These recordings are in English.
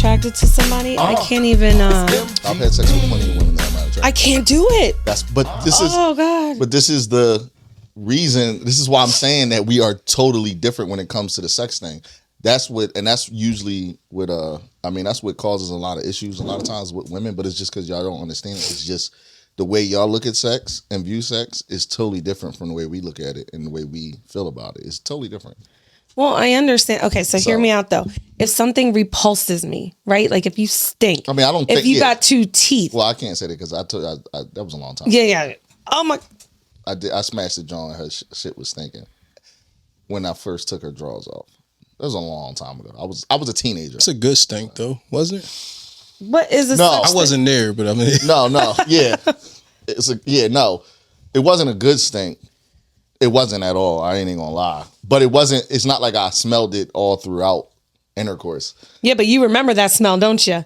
attracted to somebody, I can't even. I've had sex with plenty of women that I'm not attracted. I can't do it. Oh God. But this is the reason. This is why I'm saying that we are totally different when it comes to the sex thing. That's usually what that's what causes a lot of issues a lot of times with women. But it's just because y'all don't understand it. It's just the way y'all look at sex and view sex is totally different from the way we look at it and the way we feel about it. It's totally different. Well, I understand. Okay, so hear me out though. If something repulses me, right? Like if you stink. I mean, I don't think... If you got 2 teeth. Well, I can't say that because I told you that was a long time ago. Yeah. Oh my... I smashed the jaw and her shit was stinking when I first took her drawers off. That was a long time ago. I was a teenager. It's a good stink though, wasn't it? What is this? No, I wasn't there, but I mean... No, yeah. No. It wasn't a good stink. It wasn't at all. I ain't even gonna lie. But it's not like I smelled it all throughout intercourse. Yeah, but you remember that smell, don't you?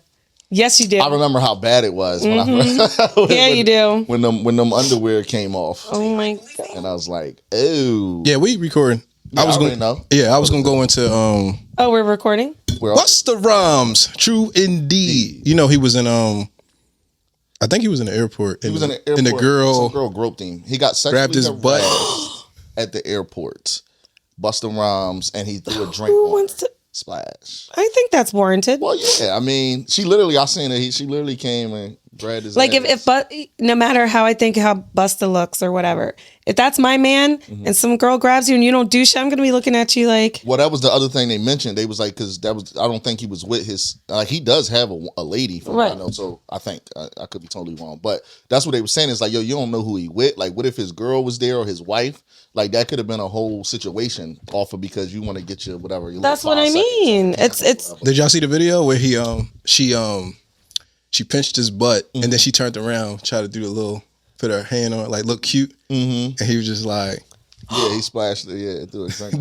Yes, you do. I remember how bad it was. You do. When them underwear came off. Oh my God. And I was like, oh. Yeah, we recording. Yeah, I was gonna go into Oh, we're recording? What's the Rums? True indeed. You know, he was in I think he was in the airport. He was in the airport. And the girl groped him. He got sexually grabbed his butt at the airport. Busting Rhymes, and he threw a drink on her. Splash. I think that's warranted. Well, yeah. I mean, she literally, I seen it. She literally came and grabbed his ass. But no matter how I think how Busta looks or whatever, if that's my man and some girl grabs you and you don't do shit, I'm gonna be looking at you like. Well, that was the other thing they mentioned. They was like, because I don't think he was with his. He does have a lady, from what I know. So I think I could be totally wrong, but that's what they were saying. Is like, yo, you don't know who he with. Like, what if his girl was there or his wife? Like that could have been a whole situation off of because you want to get your whatever. That's what I mean. It's. Did y'all see the video where she pinched his butt and then she turned around, tried to do the little, put her hand on it, like look cute, and he was just like, yeah, he splashed it, yeah, through a drink.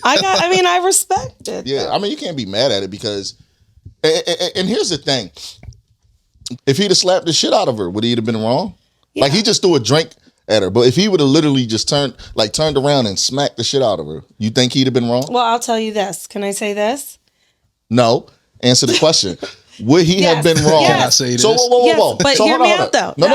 I respect it. Yeah, I mean, you can't be mad at it because, and here's the thing: if he'd have slapped the shit out of her, would he have been wrong? Yeah. Like he just threw a drink at her, but if he would have literally just turned around and smacked the shit out of her, you think he'd have been wrong? Well, I'll tell you this. Can I say this? No. Answer the question. Would he have been wrong? Can I say this? So whoa. Yes, but so hear me out though. No.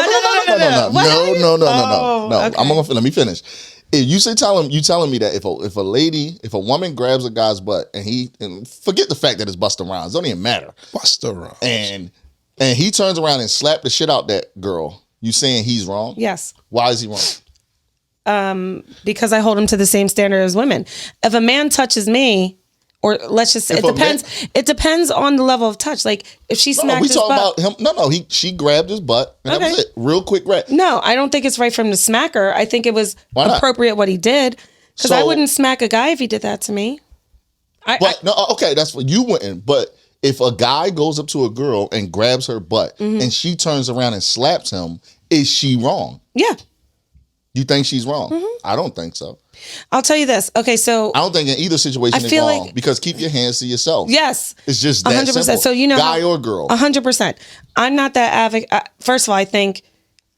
Okay. Let me finish. If you telling me that if a woman grabs a guy's butt and forget the fact that it's Busta Rhymes, don't even matter. Busta Rhymes. And he turns around and slapped the shit out that girl, you saying he's wrong? Yes. Why is he wrong? Because I hold him to the same standard as women. If a man touches me, or let's just say it depends on the level of touch. Like if she smacked his butt. About him. She grabbed his butt and that was it. Real quick grab. No, I don't think it's right for him to smack her. I think it was appropriate what he did. Because I wouldn't smack a guy if he did that to me. That's what you wouldn't. But if a guy goes up to a girl and grabs her butt and she turns around and slaps him, is she wrong? Yeah. You think she's wrong? I don't think so. I'll tell you this. Okay, so I don't think in either situation it's wrong because keep your hands to yourself. Yes, it's just that 100%. Simple. So you know, guy or girl, 100%. I'm not that advocate. First of all, I think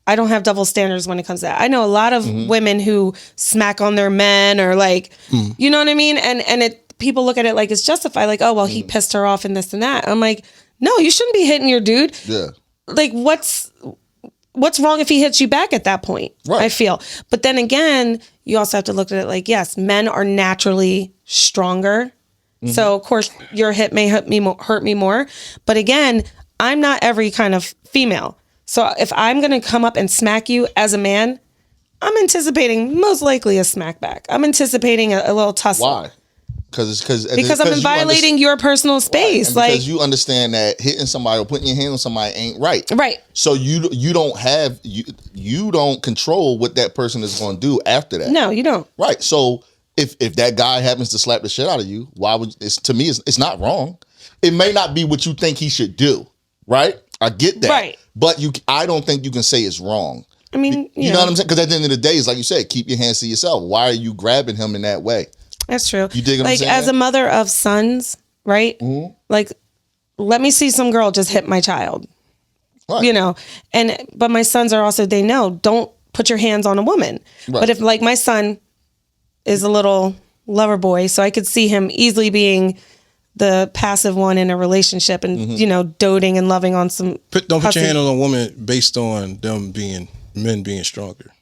I don't have double standards when it comes to that. I know a lot of women who smack on their men or like, you know what I mean, and people look at it like it's justified. Like, oh well, he pissed her off and this and that. I'm like, no, you shouldn't be hitting your dude. Yeah. Like, what's wrong if he hits you back at that point? Right. I feel. But then again, you also have to look at it like, yes, men are naturally stronger. So of course your hit may hurt me more. But again, I'm not every kind of female. So if I'm going to come up and smack you as a man, I'm anticipating most likely a smack back. I'm anticipating a little tussle. Why? Because I'm violating your personal space. Right. Because you understand that hitting somebody or putting your hand on somebody ain't right. Right. So you don't control what that person is going to do after that. No, you don't. Right. So if that guy happens to slap the shit out of you, why would to me it's not wrong. It may not be what you think he should do. Right. I get that. Right. But I don't think you can say it's wrong. I mean, you know what I'm saying? Because at the end of the day, it's like you said, keep your hands to yourself. Why are you grabbing him in that way? That's true. You dig what I'm saying? Like as a mother of sons, right? Mm-hmm. Like, let me see some girl just hit my child. Right. You know, but my sons are also, they know, don't put your hands on a woman. Right. But if like my son is a little lover boy, so I could see him easily being the passive one in a relationship and, you know, doting and loving on some. Don't put your hand on a woman based on men being stronger.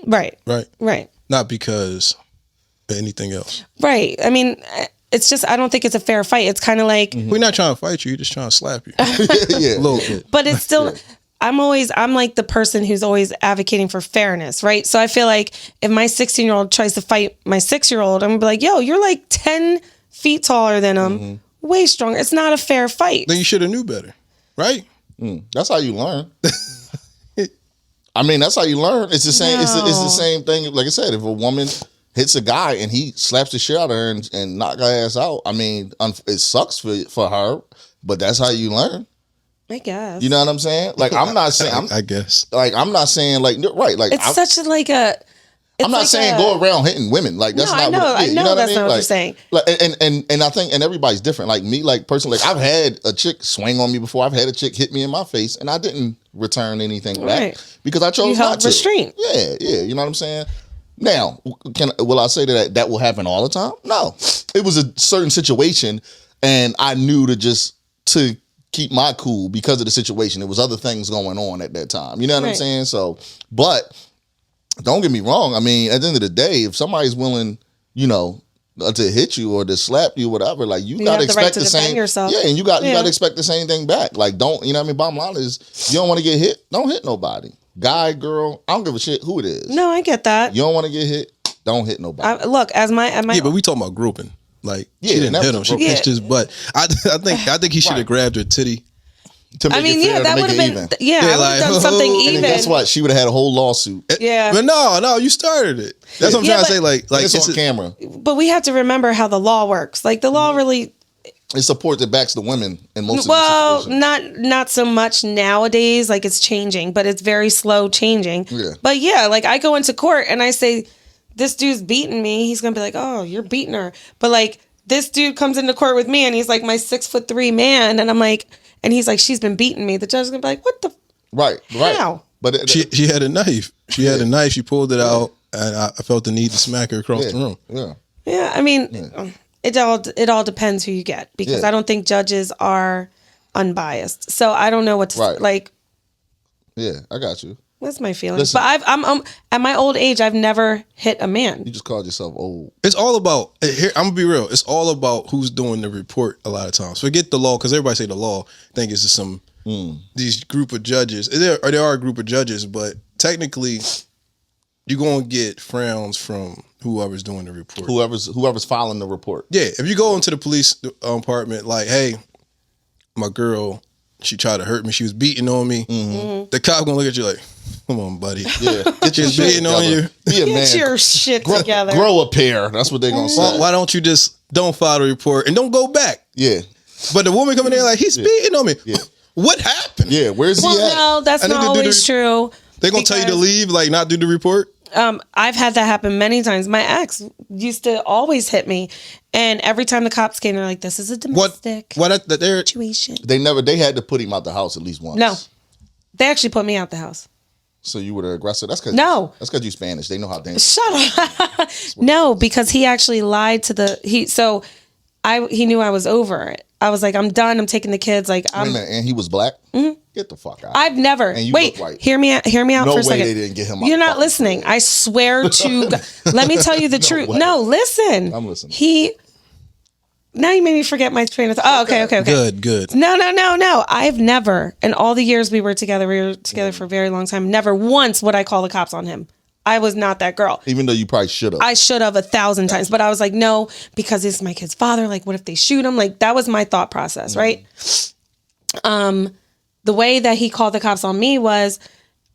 Right. Right. Right. Not because of anything else. Right. I mean, it's just, I don't think it's a fair fight. It's kind of like. We're not trying to fight you. You're just trying to slap you. Yeah. A little bit. But it's still, I'm like the person who's always advocating for fairness, right? So I feel like if my 16-year-old tries to fight my 6-year-old, I'm gonna be like, yo, you're like 10 feet taller than him, way stronger. It's not a fair fight. Then you should have knew better, right? That's how you learn. I mean, that's how you learn. It's the same. It's the same thing. Like I said, if a woman hits a guy and he slaps the shit out of her and knock her ass out, I mean, it sucks for her, but that's how you learn. I guess. You know what I'm saying? Like, I'm not saying. I guess. Like, I'm not saying like right. Like, it's such like a. I'm not saying go around hitting women. Like, that's not. I know that's not what you're saying. Like, and I think everybody's different. Like me, like personally, like I've had a chick swing on me before. I've had a chick hit me in my face, and I didn't return anything back because I chose not to. Restraint. Yeah. You know what I'm saying? Now, will I say that will happen all the time? No. It was a certain situation, and I knew to keep my cool because of the situation. There was other things going on at that time. You know what I'm saying? So, but don't get me wrong. I mean, at the end of the day, if somebody's willing, you know, to hit you or to slap you, whatever, like you gotta expect the same. Yourself. Yeah, and you gotta expect the same thing back. Like, don't, you know what I mean? Bottom line is, you don't want to get hit, don't hit nobody. Guy, girl, I don't give a shit who it is. No, I get that. You don't want to get hit, don't hit nobody. Look, at my yeah, but we talking about groping. Like, she didn't hit him. She pinched his butt. I think he should have grabbed her titty. I mean, that would have been, I would have done something even. And guess what? She would have had a whole lawsuit. Yeah. But no, you started it. That's what I'm trying to say. Like it's on camera. But we have to remember how the law works. Like, the law really... It supports, it backs the women in most of the situations. not so much nowadays. Like, it's changing, but it's very slow changing. Yeah. But yeah, like, I go into court and I say, this dude's beating me. He's going to be like, oh, you're beating her. But like, this dude comes into court with me and he's like my 6'3" man. And I'm like, and he's like, she's been beating me. The judge is going to be like, what the? Right. How? But she had a knife. She had a knife. She pulled it out and I felt the need to smack her across the room. Yeah. Yeah. I mean, it all depends who you get, because I don't think judges are unbiased. So I don't know what to like. Yeah, I got you. That's my feeling. Listen, but I'm at my old age, I've never hit a man. You just called yourself old. It's all about here. I'm gonna be real. It's all about who's doing the report. A lot of times, forget the law, because everybody say the law. Think it's just some these group of judges. There are a group of judges, but technically, you're gonna get frowns from whoever's doing the report. Whoever's filing the report. Yeah, if you go into the police department, like, hey, my girl, she tried to hurt me. She was beating on me. Mm-hmm. The cop gonna look at you like, come on, buddy. Yeah, get your shit beating on you. Be a man. Get your shit together. Grow a pair. That's what they're gonna say. Why don't you just don't file the report and don't go back? Yeah. But the woman coming in like, he's beating on me. Yeah. What happened? Yeah, where's he at? No, that's not always true. They're gonna tell you to leave, like not do the report. I've had that happen many times. My ex used to always hit me, and every time the cops came, they're like, "This is a domestic situation." They had to put him out the house at least once. No, they actually put me out the house. So you were the aggressor. That's because you Spanish. They know how dangerous. Shut up. No, because he actually lied to he knew I was over it. I was like, I'm done. I'm taking the kids. Like, and he was black. Mm-hmm. Get the fuck out. I've never. And you wait, look white. hear me out for a second. They didn't get him out. You're not listening. I swear to God. Let me tell you the truth. Way. No, listen. I'm listening. Now you made me forget my train of thought. Oh, okay. Good. No. I've never, in all the years we were together for a very long time, never once would I call the cops on him. I was not that girl. Even though you probably should have. I should have 1,000 times. But I was like, no, because this is my kid's father. Like, what if they shoot him? Like, that was my thought process, right? The way that he called the cops on me was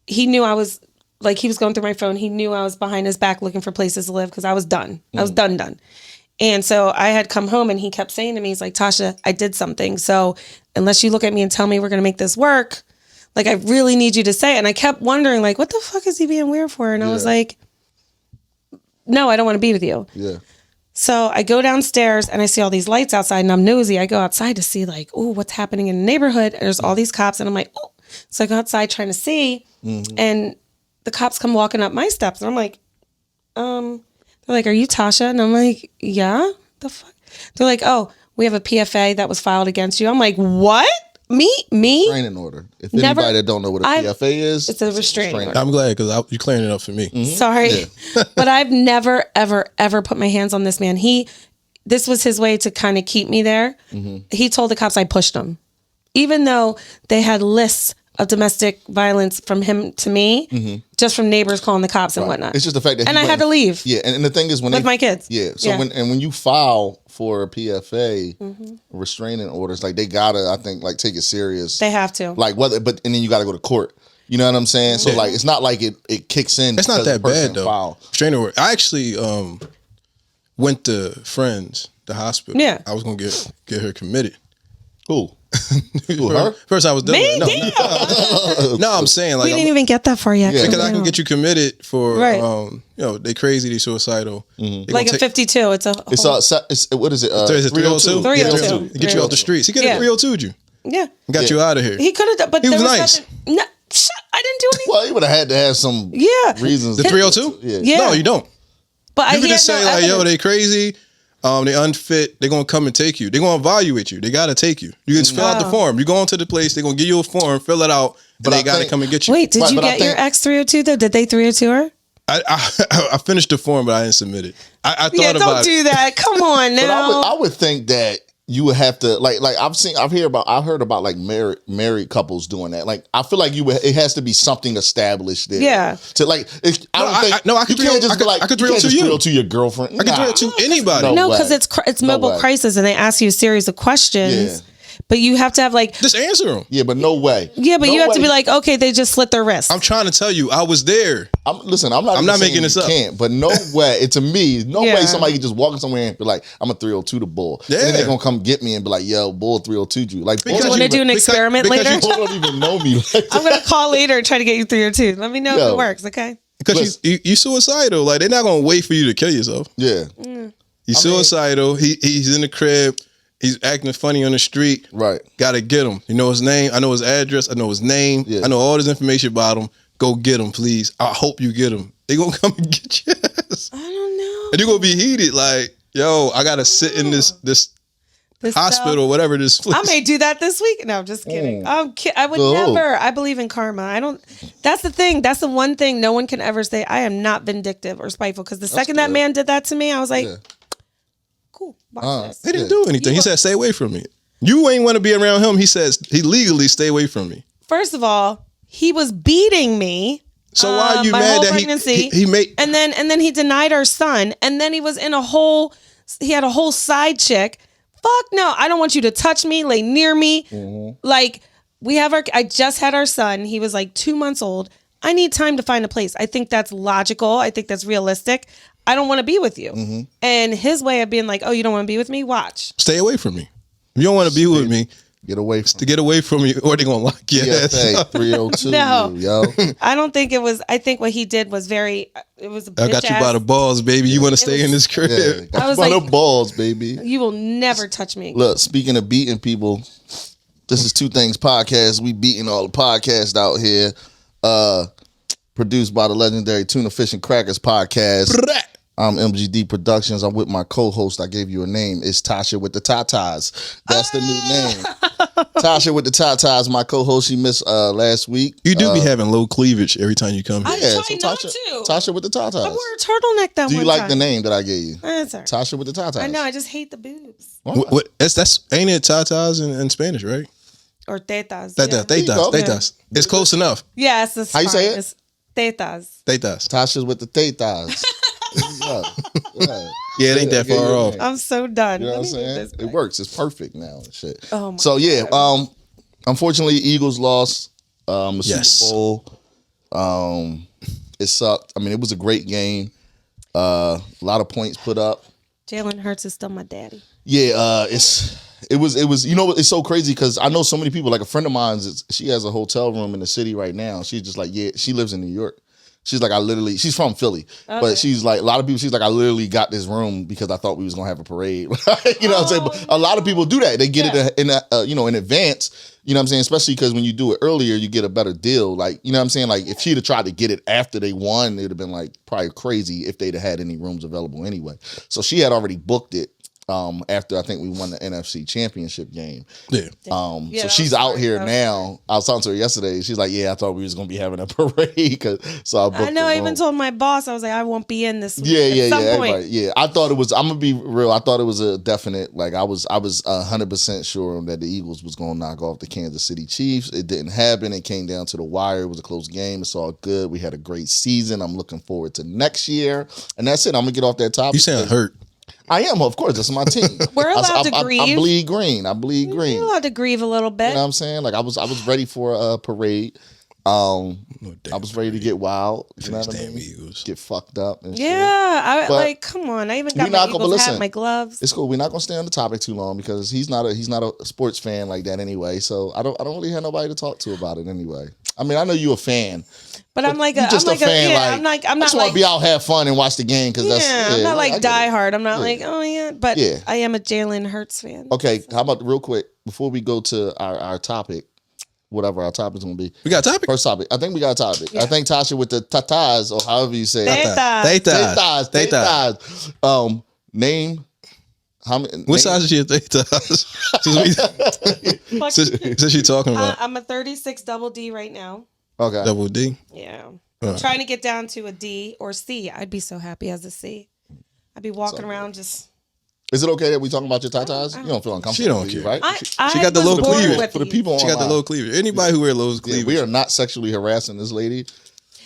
he knew I was, like, he was going through my phone. He knew I was behind his back looking for places to live because I was done. I was done. And so I had come home and he kept saying to me, he's like, Tasha, I did something. So unless you look at me and tell me we're going to make this work, like, I really need you to say it. And I kept wondering, like, what the fuck is he being weird for? And I was like, no, I don't want to be with you. Yeah. So I go downstairs and I see all these lights outside and I'm nosy. I go outside to see, like, oh, what's happening in the neighborhood. And there's all these cops and I'm like, oh. So I go outside trying to see and the cops come walking up my steps and I'm like, they're like, are you Tasha? And I'm like, yeah, the fuck? They're like, oh, we have a PFA that was filed against you. I'm like, what? Me? Restraining order. If Never- anybody that don't know what a PFA is, it's a restraining order. I'm glad because you're clearing it up for me. Sorry, but I've never, ever, ever put my hands on this man. This was his way to kind of keep me there. He told the cops I pushed him, even though they had lists of domestic violence from him to me, just from neighbors calling the cops and whatnot. It's just the fact that and I had to leave. Yeah, and the thing is when with my kids. Yeah, so when you file for a PFA restraining orders, like they gotta, I think, like take it serious. They have to. Like and then you gotta go to court. You know what I'm saying? So like it's not like it kicks in. It's not that bad though. Filed. Restraining order. I actually went to Friends, the hospital. Yeah. I was gonna get her committed. Who? Her? First I was done. Me? No, I'm saying like We didn't even get that far yet. Yeah. because I can get you committed for Right. they crazy, they suicidal. They Like gonna a 52. It's a whole, It's what is it? Is it 302? 302. Get you off the streets. He could have 302'd you. yeah. Got you out of here. He could have done, but He there was was nice. nothing. No, I didn't do anything. Well, you would have had to have some reasons. The 302? Yeah. No, you don't. But You I could just had say no like, yo, evidence. they crazy. They unfit. They're gonna come and take you. They're gonna evaluate you. They gotta take you. You can just fill out the form. You go into the place. They're gonna give you a form. Fill it out. But But I they gotta think- come and get you. Wait, did But- you but I get your think- ex 302 though? Did they 302 her? I finished the form, but I didn't submit it. I thought Yeah, about don't it. do that. Come on But now. I would think that you would have to like I've heard about like married couples doing that. Like I feel like it has to be something established there. Yeah. To like I could you can't just be like I could you can't 302 just you. 302 your girlfriend. I can do it to anybody. No, way. because it's mobile way. crisis and they ask you a series of questions. Yeah. But you have to have like Just answer them. Yeah, but no way. yeah, but No you have to way. be like, okay, they just slit their wrist. I'm trying to tell you, I was there. I'm not even not saying making you this up. Can't, but no way. It to me, no Yeah. way somebody can just walk in somewhere and be like, I'm a 302 to Bull. And then Yeah. they're gonna come get me and be like, yo, Bull 302 you. Like Bull Because you want to do an because- experiment because later? you- Bull don't even know me. Like I'm gonna call later and try to get you 302. Let me know if Yo. it works, okay? Because you suicidal. Like they're not gonna wait for you to kill yourself. yeah. He's suicidal. He's in the crib. He's acting funny on the street. Right. Gotta get him. You know his name. I know his address. I know his name. Yeah. I know all this information about him. Go get him, please. I hope you get him. They gonna come and get you. I don't know. And you're gonna be heated. Like, yo, I gotta sit in this This hospital, whatever this place. I may do that this week. No, I'm just kidding. I would Oh. never. I believe in karma. I don't. That's the thing. That's the one thing no one can ever say. I am not vindictive or spiteful. Because the second that good. man did that to me, I was like, Yeah. cool. Watch this. He didn't do anything. He said, stay away from me. You ain't want to be around him. He says, he legally stay away from me. First of all, he was beating me. So why are you my mad whole that pregnancy. he made... And then he denied our son. And then he was in a whole. He had a whole side chick. Fuck no! I don't want you to touch me, lay near me. Like I just had our son. He was like 2 months old. I need time to find a place. I think that's logical. I think that's realistic. I don't want to be with you. And his way of being like, oh, you don't want to be with me? Watch. Stay away from me. If you don't want to be with me, Get away from to get away from me, or they gonna lock your ass PFA up. 302 No. you, yo. I don't think it was. I think what he did was very. It was. A I got you bitch by ass- the balls, baby. You want to stay in this crib? Yeah, got I was you by like- the balls, baby. You will never touch me. Look, speaking of beating people, this is Two Things Podcast. We beating all the podcasts out here. Produced by the legendary Tuna Fish and Crackers Podcast. I'm MGD Productions. I'm with my co-host. I gave you a name. It's Tasha with the Tatas. That's the new name. Tasha with the Tatas, my co-host. She missed last week. You do be having low cleavage every time you come here. I try not Tasha, to. Tasha with the Tatas. I wore a turtleneck that Do you one like time. the name that I gave you? That's all right. Tasha with the Tatas. I know. I just hate the boobs What, that's ain't it tatas in Spanish, right? or tetas. Tetas, yeah. go. tetas. It's close enough. Yes, it's How you say fine. it? It's tetas. Tetas. Tasha's with the Tatas. Yeah, it ain't that far off. I'm so done. You know Let what I'm me move saying? this It back. works. It's perfect now. And shit. Oh my so yeah, unfortunately, Eagles lost the Yes. Super Bowl. It sucked. I mean, it was a great game. A lot of points put up. Jalen Hurts is still my daddy. Yeah, it was. You know, it's so crazy because I know so many people. Like a friend of mine, she has a hotel room in the city right now. She's just like, yeah, she lives in New York. She's like, she's from Philly, but she's like, a lot of people, she's like, I literally got this room because I thought we was going to have a parade. You know what I'm saying? But a lot of people do that. They get it in advance, you know what I'm saying? Especially because when you do it earlier, you get a better deal. Like, you know what I'm saying? Like if she'd have tried to get it after they won, it'd have been like probably crazy if they'd have had any rooms available anyway. So she had already booked it. After I think we won the NFC Championship game. Yeah. So that she's was out smart. here That was now. I was talking to her yesterday. She's like, "Yeah, I thought we was gonna be having a parade." So I booked I know. the I even room. told my boss, I was like, I won't be in this week. Yeah. At some point. Everybody, yeah. I thought it was. I'm gonna be real. I thought it was a definite. Like I was 100% sure that the Eagles was gonna knock off the Kansas City Chiefs. It didn't happen. It came down to the wire. It was a close game. It's all good. We had a great season. I'm looking forward to next year. And that's it. I'm gonna get off that topic. You sound hurt. I am, of course. That's my team. We're allowed to grieve. I bleed green. I bleed green. You're allowed to grieve a little bit. You know what I'm saying? Like I was ready for a parade. I was ready to get wild. You know what I Damn mean? Eagles. Get fucked up and shit. Yeah, But like, come on. I even got we my not gonna- Eagles listen. hat, my gloves. It's cool. We're not gonna stay on the topic too long because he's not a sports fan like that anyway. So I don't really have nobody to talk to about it anyway. I mean, I know you're a fan. But I'm like, You just I'm like, a fan. yeah, like, I'm I just not want like, to be out, have fun, and watch the game because that's. yeah, I'm not I like get die it. hard. I'm not Yeah. like, oh yeah, but Yeah. I am a Jalen Hurts fan. Okay, how about real quick before we go to our topic, whatever our topic's gonna be. We got a topic? First topic. I think we got a topic. I think Tasha with the tatas or however you say it. Tetas. Tetas. Name how many? What size is your tetas? Since you're talking about I'm a 36 double D right now. Okay. double D. Yeah. I'm trying to get down to a D or C. I'd be so happy as a C. I'd be walking around just. Is it okay that we talking about your tatas? You don't feel uncomfortable. She don't do you, care. right? She got the was low born cleavage. with For the these. people She got the online. low cleavage. Anybody who wear low Yeah, cleavage. we are not sexually harassing this lady.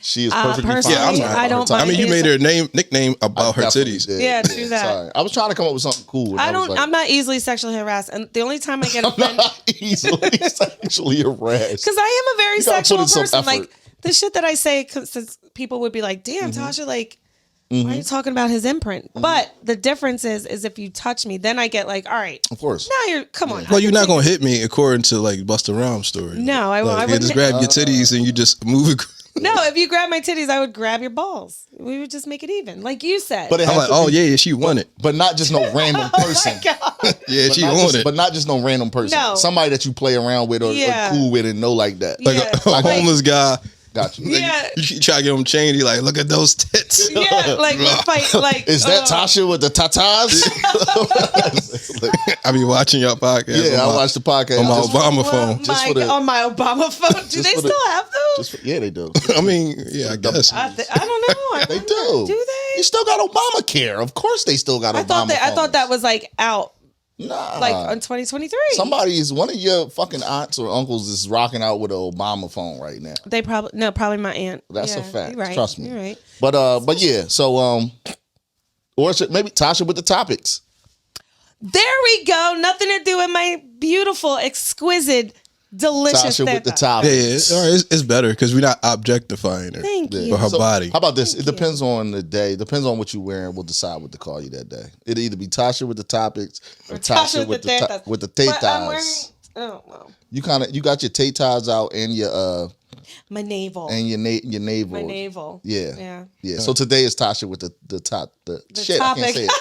She is perfectly fine. personally, Yeah, I'm with not. her I don't time. I mean, you made her nickname about her Definitely titties. did. Yeah, true that. Sorry. I was trying to come up with something cool. and I was don't. like, I'm not easily sexually harassed, and the only time I get I'm offended not easily sexually harassed. because I am a very You gotta put sexual in some person. effort. Like the shit that I say, since people would be like, "Damn, Tasha, like." Why are you talking about his imprint? But the difference is if you touch me, then I get like, all right, Of course. now you're, come on. Well, you're not gonna hit me according to like Busta Rhymes story. No, I won't. I Like, you wouldn't just hit- grab your titties and you just move it. No, if you grab my titties, I would grab your balls. We would just make it even, like you said. But it I'm has like, to oh be, yeah, she won it. but not just no random person. Yeah, But she not won just- it. But not just no random person. No. Somebody that you play around with or Yeah. cool with and know like that. Like Yeah. a homeless guy. Got you. Yeah. You try to get him chained. He like, look at those tits. Yeah, like we fight. Like Is that Tasha with the tatas? I be watching your podcast. Yeah, on I my- watched the podcast. on my Just- Obama well, phone. Just for the- on my Obama phone. Do they for the- still have those? yeah, they do. I mean, yeah, I guess. I don't know. I They wonder. do. Do they? You still got Obamacare. Of course they still got Obama. I thought that was like out, Nah. like on 2023. Somebody's one of your fucking aunts or uncles is rocking out with an Obama phone right now. They probably my aunt. That's a Yeah, fact. You're right. Trust me. You're right. But yeah. So or maybe Tasha with the topics. There we go. Nothing to do with my beautiful, exquisite, delicious. Tasha with the teta. topics. Yeah, all right, it's better because we're not objectifying her Thank Yeah. you. for her So, body. How about this? It depends on the day. Depends on what you're wearing. We'll decide what to call you that day. It'll either be Tasha with the topics or Tasha with the tetas. with the But I'm wearing. tetas. Oh well, You got your tetas out and your my navel. and your navel. My navel. Yeah. Yeah. So today is Tasha with the shit. I topic. can't say it.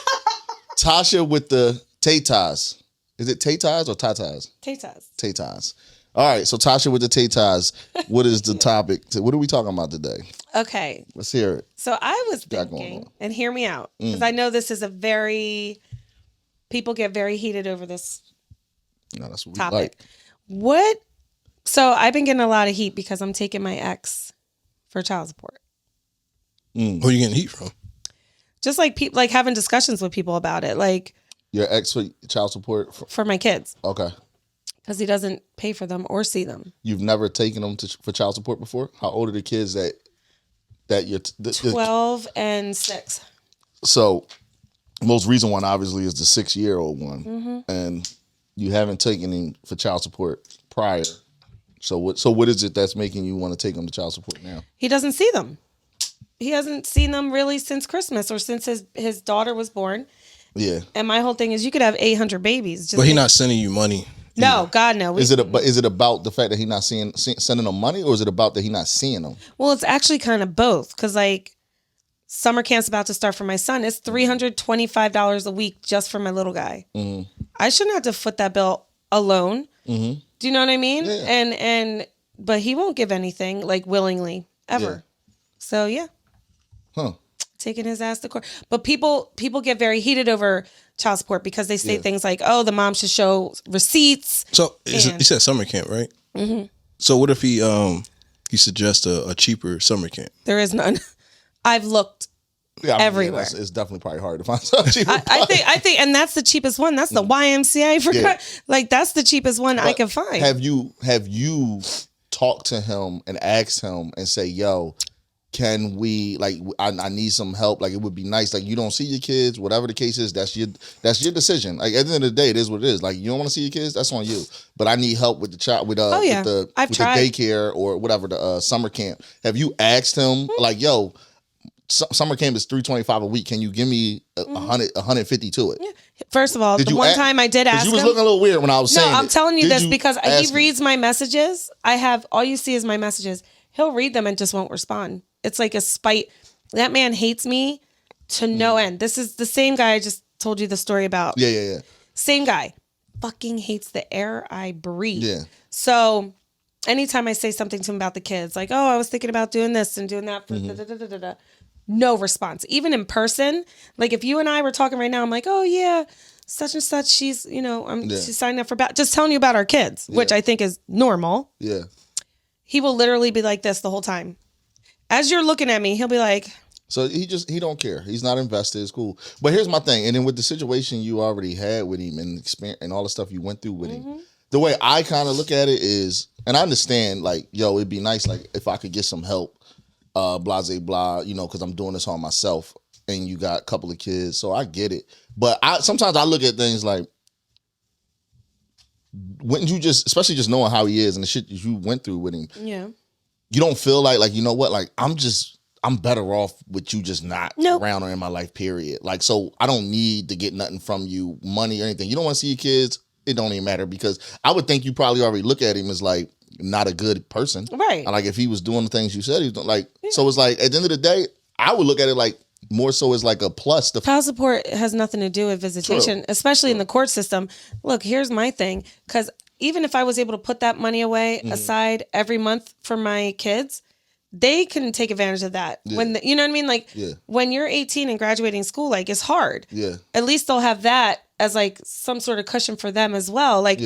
Tasha with the tetas. Is it tetas or tatas? Tetas. Tetas. All right. So Tasha with the tetas. What is the topic? What are we talking about today? Okay. Let's hear it. So I was Got going thinking, on? and hear me out, because I know this is a very, people get very heated over this No, that's what we topic. like. What? So I've been getting a lot of heat because I'm taking my ex for child support. Who you getting heat from? Just like people, like having discussions with people about it, like Your ex for child support. for my kids, Okay. because he doesn't pay for them or see them. You've never taken them for child support before? How old are the kids that you're 12 and 6. So most recent one obviously is the 6-year-old one. Mm-hmm. And you haven't taken him for child support prior. So what is it that's making you want to take him to child support now? He doesn't see them. He hasn't seen them really since Christmas or since his daughter was born. Yeah. And my whole thing is you could have 800 babies. Just But he make- not sending you money. No, God, no. Is it about the fact that he's not sending them money, or is it about that he's not seeing them? Well, it's actually kind of both, because like summer camp's about to start for my son. It's $325 a week just for my little guy. Mm-hmm. I shouldn't have to foot that bill alone. Mm-hmm. Do you know what I mean? Yeah. But he won't give anything like willingly ever. Yeah. So yeah, Huh. taking his ass to court. But people get very heated over child support because they say things like, "Oh, the mom should show receipts." So you said summer camp, right? Mm-hmm. So what if he suggests a cheaper summer camp? There is none. I've looked everywhere. It's definitely probably hard to find something cheaper. I think, and that's the cheapest one. That's the YMCA. Like that's the cheapest one I can find. Have you talked to him and asked him and say, "Yo, can we I need some help. Like it would be nice. Like you don't see your kids, whatever the case is. That's your decision. Like at the end of the day, it is what it is. Like you don't want to see your kids, that's on you. But I need help with the child with the daycare or whatever the summer camp. Have you asked him like, yo, summer camp is $325 a week. Can you give me 150 to it? Yeah. First of all, the one time I did ask him, you was looking a little weird when I was saying. No, I'm telling you this because he reads my messages. I have all you see is my messages. He'll read them and just won't respond. It's like a spite. That man hates me to no end. This is the same guy I just told you the story about. Yeah. Same guy. Fucking hates the air I breathe. Yeah. So anytime I say something to him about the kids, like, oh, I was thinking about doing this and doing that. No response. Even in person. Like if you and I were talking right now, I'm like, oh yeah, such and such. She's, she's signing up for just telling you about our kids, which I think is normal. Yeah. He will literally be like this the whole time. As you're looking at me, he'll be like. So he don't care. He's not invested. It's cool. But here's my thing. And then with the situation you already had with him and experience and all the stuff you went through with him, the way I kind of look at it is, and I understand like, yo, it'd be nice like if I could get some help, blah, blah, because I'm doing this on myself and you got a couple of kids. So I get it. But sometimes I look at things like, wouldn't you especially just knowing how he is and the shit you went through with him. Yeah. You don't feel like, you know what? Like, I'm better off with you just not around or in my life, period. Like, so I don't need to get nothing from you, money or anything. You don't want to see your kids. It don't even matter because I would think you probably already look at him as like not a good person. Right. And like if he was doing the things you said he was doing, like, so it's like at the end of the day, I would look at it like more so as like a plus. Child support has nothing to do with visitation, especially in the court system. Look, here's my thing. Because even if I was able to put that money away aside every month for my kids, they can take advantage of that. Yeah. When you know what I mean? Like when you're 18 and graduating school, like it's hard. Yeah. At least they'll have that as like some sort of cushion for them as well. Like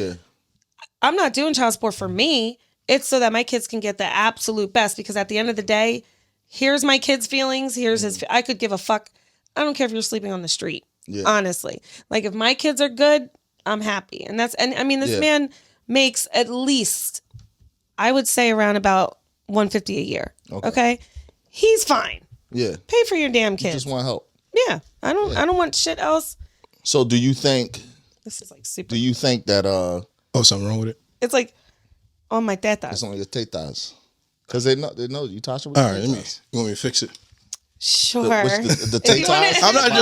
I'm not doing child support for me. It's so that my kids can get the absolute best because at the end of the day, here's my kid's feelings. Here's his. I could give a fuck. I don't care if you're sleeping on the street. Yeah. Honestly, like if my kids are good, I'm happy. And I mean, this man makes at least, I would say around about $150 a year. Okay. He's fine. Yeah. Pay for your damn kids. You just want help. Yeah. I don't want shit else. So do you think this is like super? Do you think that something wrong with it? It's like on my tetas. It's on your tetas. Because they know you, Tasha. All right, you want me to fix it? Sure. The tatas? I'm not.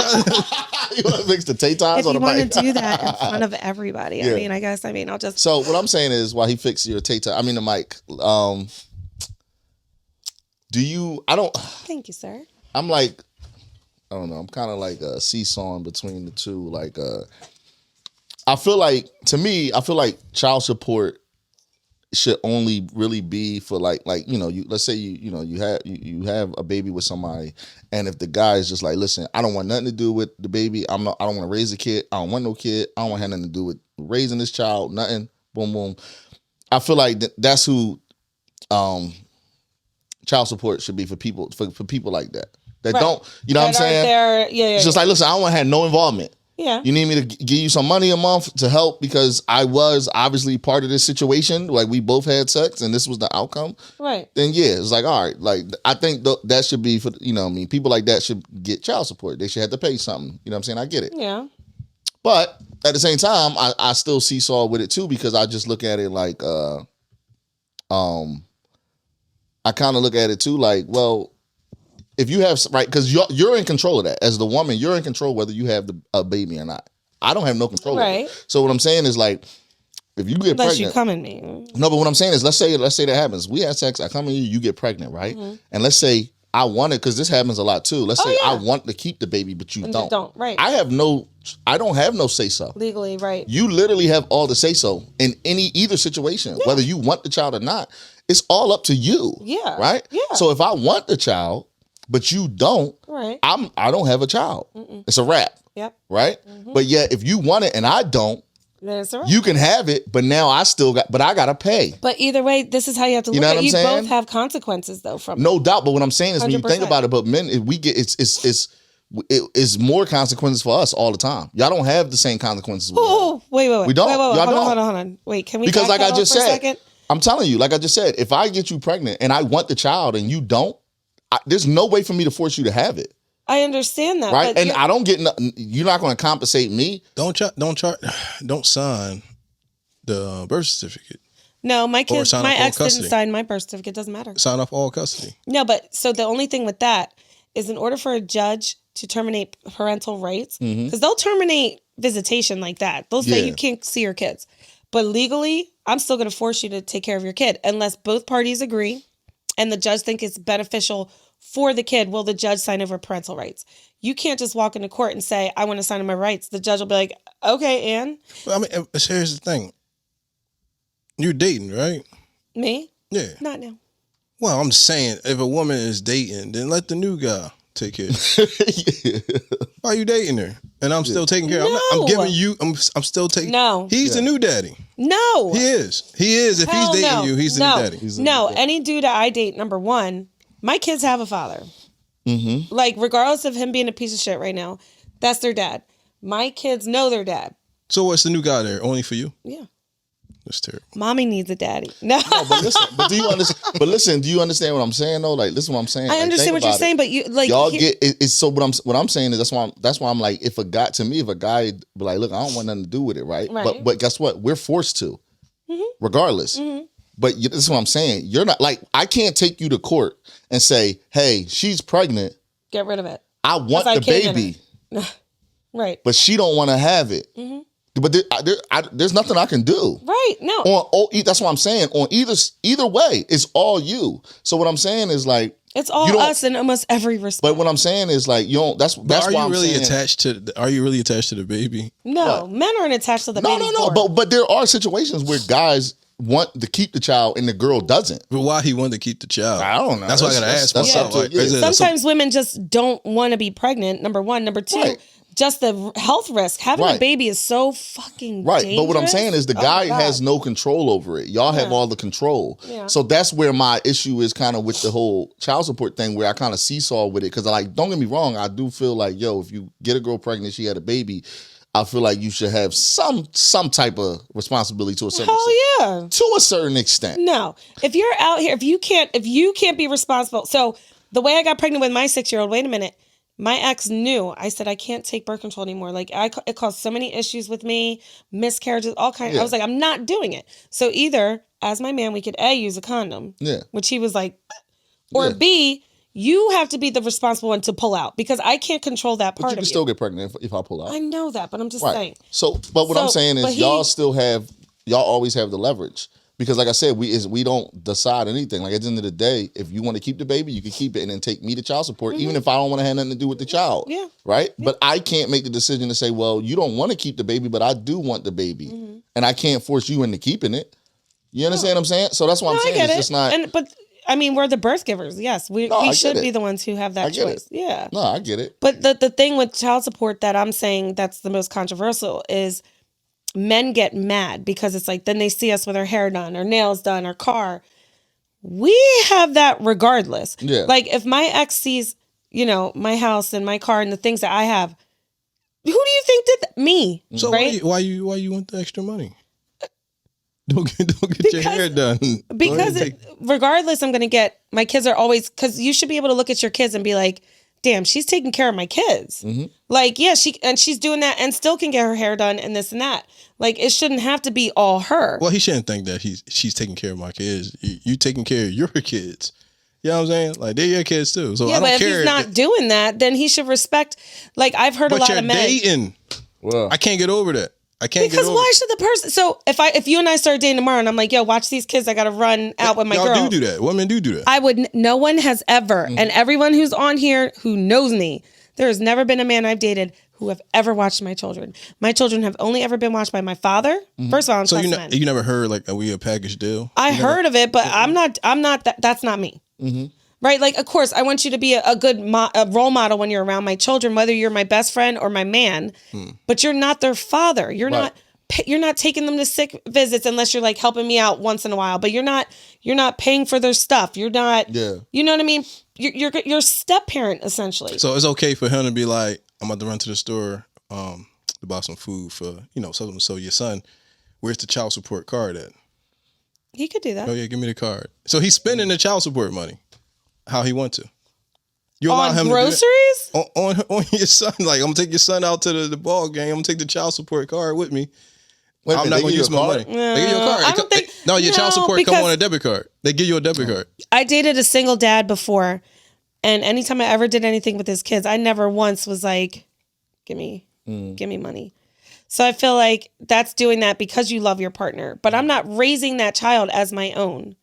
You want to fix the tatas? If you want to do that in front of everybody, I mean, I'll just. So what I'm saying is, while he fixes your tata, I mean the mic. Do you? I don't. Thank you, sir. I'm like, I don't know. I'm kind of like a seesawing between the two. Like, I feel like child support should only really be for like you let's say you have a baby with somebody, and if the guy is just like, listen, I don't want nothing to do with the baby, I don't want to raise a kid, I don't want no kid, I don't want to have nothing to do with raising this child, nothing, boom boom. I feel like that's who child support should be for people like that don't, you know what I'm saying? It's just like, listen, I don't want to have no involvement. Yeah. You need me to give you some money a month to help because I was obviously part of this situation. Like we both had sex and this was the outcome. Right. Then it's like, all right. Like I think that should be for, people like that should get child support. They should have to pay something. You know what I'm saying? I get it. Yeah. But at the same time, I still seesaw with it too because I just look at it like, I kind of look at it too like, well, if you have, right, because you're in control of that. As the woman, you're in control whether you have a baby or not. I don't have no control of it. So what I'm saying is like, if you get pregnant. You come in me. No, but what I'm saying is, let's say that happens. We have sex, I come in you get pregnant, right? Mm-hmm. And let's say I want it, because this happens a lot too. Let's say I want to keep the baby, but you don't. Right. I don't have no say-so. Legally, right. You literally have all the say-so in either situation, whether you want the child or not. It's all up to you. Yeah. Right? Yeah. So if I want the child, but you don't, Right. I don't have a child. It's a wrap. Yep. Right? But yet if you want it and I don't, That's right. you can have it, but now I gotta pay. But either way, this is how you have to look know at what it. I'm You saying? both have consequences though from No doubt, but what I'm saying is when you think 100%. about it, but men, it's more consequences for us all the time. Y'all don't have the same consequences. Oh, wait. We don't. Wait, Y'all don't. Hold on. Wait, can we? Because back like I that just up for a said, second? I'm telling you, like I just said, if I get you pregnant and I want the child and you don't, there's no way for me to force you to have it. I understand that, Right? but And I don't get nothing. You're not going to compensate me. Don't sign the birth certificate. No, my ex all didn't custody. sign my birth certificate. Doesn't matter. Sign off all custody. No, but so the only thing with that is in order for a judge to terminate parental rights, because they'll terminate visitation like that. They'll say Yeah. you can't see your kids. But legally, I'm still going to force you to take care of your kid unless both parties agree and the judge think it's beneficial for the kid. Will the judge sign over parental rights? You can't just walk into court and say, I want to sign over my rights. The judge will be like, okay, Ann. I mean, here's the thing. You're dating, right? Me? Yeah. Not now. Well, I'm just saying, if a woman is dating, then let the new guy take care. Why are you dating her? And I'm still taking care. No. I'm giving you. I'm still taking. No. He's the new daddy. No. He is. He is. If Hell he's dating no. you, he's the no. new daddy. No, any dude that I date, number one, my kids have a father. Like, regardless of him being a piece of shit right now, that's their dad. My kids know their dad. So what's the new guy there? Only for you? Yeah. That's terrible. Mommy needs a daddy. No. No, but listen, do you understand? But listen, do you understand what I'm saying though? Like, listen, what I'm saying. I Like, understand think what you're about it. saying, but you like Y'all get it's so. What I'm saying is that's why I'm like, if a guy be like, look, I don't want nothing to do with it, right? Right. But guess what? We're forced to, regardless. But this is what I'm saying. You're not like, I can't take you to court and say, hey, she's pregnant. get rid of it. I want I the came in baby, Right. but she don't want to have it. But there's nothing I can do. Right. No. That's what I'm saying. On either way, it's all you. So what I'm saying is like, It's all you don't- us in almost every respect. but what I'm saying is like, you don't. That's But are why you I'm really saying, attached to? Are you really attached to the baby? No, men aren't attached to the baby. No. But there are situations where guys want to keep the child and the girl doesn't. But why he wanted to keep the child? I don't know. That's why I gotta ask That's myself. up to- Is it Sometimes women just don't want to be pregnant. Number one. Number two, Right. just the health risk. Having a Right. baby is so fucking Right. dangerous. But what I'm saying is the Oh, guy God. has no control over it. Y'all have Yeah. all the control. Yeah. So that's where my issue is kind of with the whole child support thing, where I kind of seesaw with it. Cause like, don't get me wrong, I do feel like, yo, if you get a girl pregnant, she had a baby, I feel like you should have some type of responsibility to a certain Hell extent. yeah. To a certain extent. No, if you're out here, if you can't be responsible. So the way I got pregnant with my 6-year-old, wait a minute, my ex knew. I said I can't take birth control anymore. Like it caused so many issues with me, miscarriages, all kinds. Yeah. I was like, I'm not doing it. So either as my man, we could A, use a condom, Yeah. which he was like, or Yeah. B, you have to be the responsible one to pull out because I can't control that But part you can of still you. get pregnant if I pull out. I know that, but I'm just Right. saying. So, but what I'm saying but is, he- y'all always have the leverage because, like I said, we don't decide anything. Like at the end of the day, if you want to keep the baby, you can keep it and then take me to child support, even if I don't want to have nothing to do with the child. Yeah. Right. But I can't make the decision to say, well, you don't want to keep the baby, but I do want the baby, and I can't force you into keeping it. You understand what I'm saying? So that's why I'm No, I saying get it's it. just not. But I mean, we're the birth givers. Yes, we I get should it. be the ones who have that I get choice. it. Yeah. No, I get it. But the thing with child support that I'm saying that's the most controversial is men get mad because it's like then they see us with our hair done, our nails done, our car. We have that regardless. Yeah. Like if my ex sees, my house and my car and the things that I have, who do you think did that? Me? So right? why you want the extra money? Don't get your hair done. Because regardless, I'm going to get, my kids are always, because you should be able to look at your kids and be like, damn, she's taking care of my kids. Like, yeah, she's doing that and still can get her hair done and this and that. Like, it shouldn't have to be all her. Well, he shouldn't think that she's taking care of my kids. You taking care of your kids. You know what I'm saying? Like, they're your kids too. So yeah, I don't but care. if he's not doing that, then he should respect, like, I've heard a lot you're of men. dating. Well, I can't get over that. I can't Because get over why should the person, so if you and I start dating tomorrow and I'm like, yo, watch these kids, I got to run out with my Y'all girl. do that. Women do that. No one has ever, and everyone who's on here who knows me, there has never been a man I've dated who have ever watched my children. My children have only ever been watched by my father. First of all, I'm So specimen. you never heard like we a package deal? I heard of it, but I'm not, that's not me. Right. Right? Like, of course, I want you to be a good a role model when you're around my children, whether you're my best friend or my man, but you're not their father. You're not taking them to sick visits unless you're like helping me out once in a while, but you're not paying for their stuff. You're not, you know what I mean? You're a step parent essentially. So it's okay for him to be like, I'm about to run to the store to buy some food for, something. So your son, where's the child support card at? He could do that. Oh yeah, give me the card. So he's spending the child support money how he want to. You allow him groceries? To do on your son. Like, I'm gonna take your son out to the ball game. I'm gonna take the child support card with me. I'm not gonna use my money. They give you a card. I don't think. No, your child support come on a debit card. They give you a debit card. I dated a single dad before, and anytime I ever did anything with his kids, I never once was like, give me money. So I feel like that's doing that because you love your partner, but I'm not raising that child as my own.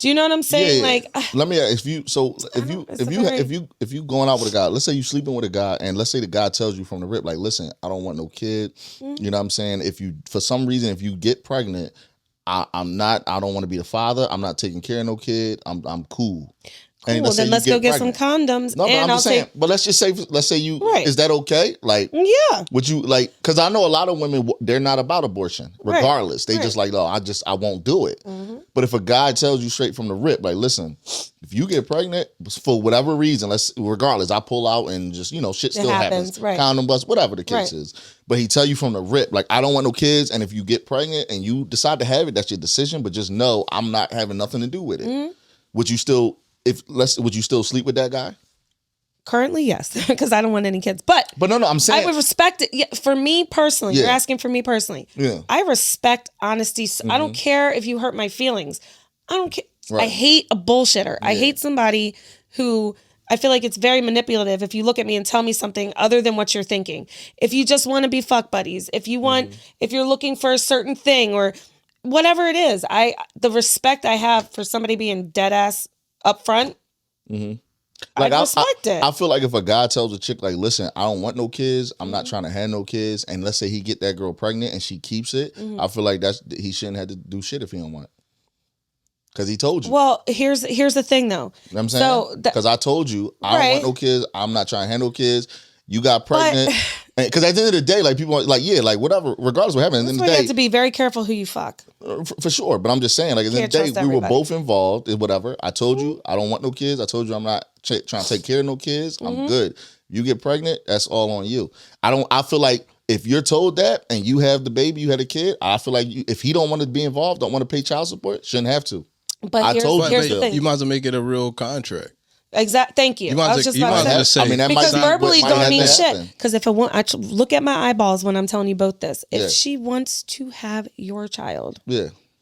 Do you know what I'm saying? Yeah. Like, let me ask you. So if you going out with a guy, let's say you sleeping with a guy, and let's say the guy tells you from the rip, like, listen, I don't want no kid. You know what I'm saying? If you, for some reason, if you get pregnant, I don't want to be the father. I'm not taking care of no kid. I'm cool. And then let's go get some condoms. No, but I'm just saying. But let's say you. Right. Is that okay? Like, yeah. Would you like? Because I know a lot of women, they're not about abortion, regardless. They just like, no, I won't do it. But if a guy tells you straight from the rip, like, listen, if you get pregnant for whatever reason, regardless, I pull out and just shit still happens. Right. Condom bust, whatever the case is. But he tell you from the rip, like, I don't want no kids. And if you get pregnant and you decide to have it, that's your decision. But just know I'm not having nothing to do with it. Would you still? Would you still sleep with that guy? Currently, yes, because I don't want any kids. But no, I'm saying I would respect it. Yeah, for me personally, you're asking for me personally. Yeah, I respect honesty. I don't care if you hurt my feelings. I don't care. Right. I hate a bullshitter. I hate somebody who I feel like it's very manipulative. If you look at me and tell me something other than what you're thinking, if you just want to be fuck buddies, if you want, if you're looking for a certain thing or whatever it is, the respect I have for somebody being dead ass up front, like, I respect it. I feel like if a guy tells a chick, like, listen, I don't want no kids, I'm not trying to have no kids, and let's say he get that girl pregnant and she keeps it, I feel like he shouldn't have to do shit if he don't want it. Because he told you. Well, here's the thing, though. You know what I'm saying? Because I told you, I don't want no kids, I'm not trying to have no kids. You got pregnant. Because at the end of the day, like, people are like, yeah, like, whatever, regardless of what happens. At the end of the day, you have to be very careful who you fuck. For sure. But I'm just saying, like, at the end of the day, we were both involved in whatever. I told you, I don't want no kids. I told you I'm not trying to take care of no kids. I'm good. You get pregnant, that's all on you. I feel like if you're told that and you have the baby, you had a kid, I feel like if he don't want to be involved, don't want to pay child support, shouldn't have to. But here's the thing. You might as well make it a real contract. Thank you. I was just about to say. Because verbally don't mean shit. Because if look at my eyeballs when I'm telling you both this. If she wants to have your child,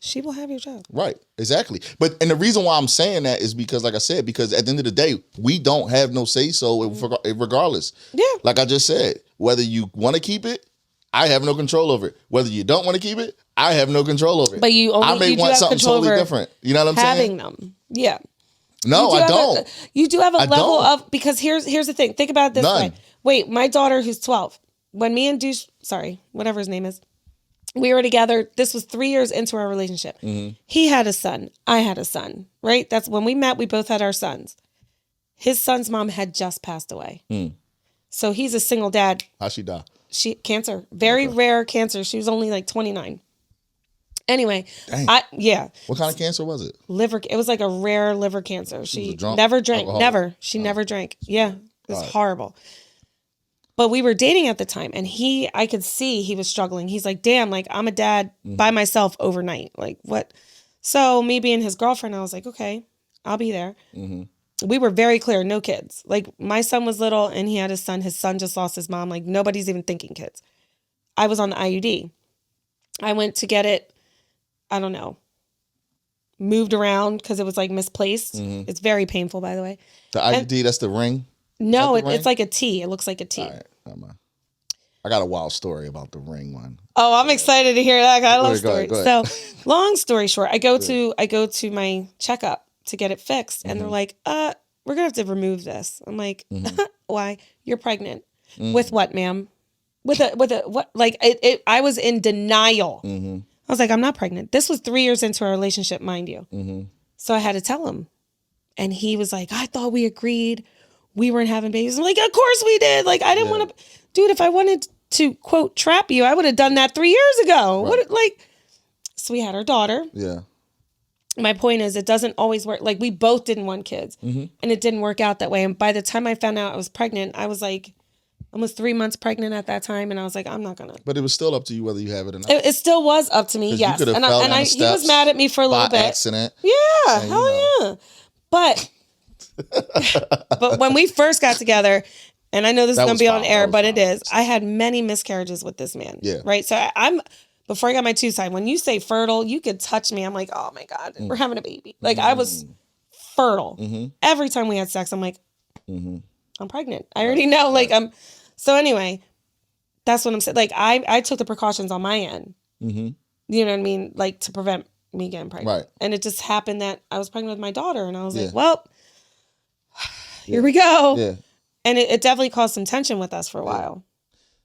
she will have your child. Right. Exactly. And the reason why I'm saying that is because, like I said, because at the end of the day, we don't have no say so regardless. Yeah. Like I just said, whether you want to keep it, I have no control over it. Whether you don't want to keep it, I have no control over it. But I may want something totally different. You know what I'm saying? Having them. Yeah. No, I don't. You do have a level of, because here's the thing. Think about it this way. Wait, my daughter who's 12, when me and Douche, whatever his name is, we were together. This was 3 years into our relationship. He had a son. I had a son, right? That's when we met. We both had our sons. His son's mom had just passed away. So he's a single dad. How'd she die? Cancer. Very rare cancer. She was only like 29. Anyway, What kind of cancer was it? Liver. It was like a rare liver cancer. She never drank. Never. She never drank. Yeah, it was horrible. But we were dating at the time, and I could see he was struggling. He's like, "Damn, like I'm a dad by myself overnight. Like what?" So me being his girlfriend, I was like, "Okay, I'll be there." We were very clear, no kids. Like my son was little, and he had a son. His son just lost his mom. Like nobody's even thinking kids. I was on the IUD. I went to get it. I don't know, moved around because it was like misplaced. It's very painful, by the way. The IUD, that's the ring? No, it's like a T. It looks like a T. All right. I got a wild story about the ring one. Oh, I'm excited to hear that. I love stories. Go ahead. So long story short, I go to my checkup to get it fixed. And they're like, we're going to have to remove this. I'm like, why? You're pregnant. With what, ma'am? With a what? Like I was in denial. I was like, I'm not pregnant. This was 3 years into our relationship, mind you. So I had to tell him. And he was like, I thought we agreed we weren't having babies. I'm like, of course we did. Like, I didn't want to, dude, if I wanted to quote trap you, I would have done that 3 years ago. Right. So we had our daughter. Yeah. My point is, it doesn't always work. Like, we both didn't want kids, and it didn't work out that way. And by the time I found out I was pregnant, I was like almost 3 months pregnant at that time, and I was like, I'm not gonna. But it was still up to you whether you have it or not. It still was up to me, yes. And he was mad at me for a little bit. Accident. Yeah, hell yeah. But but when we first got together, and I know this is gonna be on air, but it is. I had many miscarriages with this man. Yeah. Right. So I'm. Before I got my tube side, when you say fertile, you could touch me. I'm like, oh my God, we're having a baby. Like, I was fertile. Every time we had sex, I'm like, I'm pregnant. I already know. Like, so anyway, that's what I'm saying. Like, I took the precautions on my end. You know what I mean? Like, to prevent me getting pregnant. Right. And it just happened that I was pregnant with my daughter, and I was like, well, here we go. Yeah. And it definitely caused some tension with us for a while.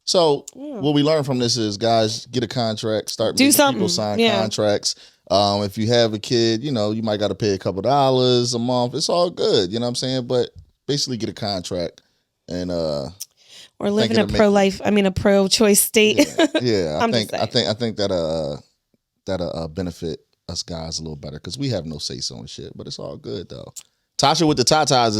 So what we learned from this is, guys, get a contract, start making people sign contracts. If you have a kid, you know, you might got to pay a couple $1 a month. It's all good, you know what I'm saying? But basically get a contract and or live in a pro-choice state. Yeah. I think that benefit us guys a little better because we have no say so and shit. But it's all good though. Tasha with the tatas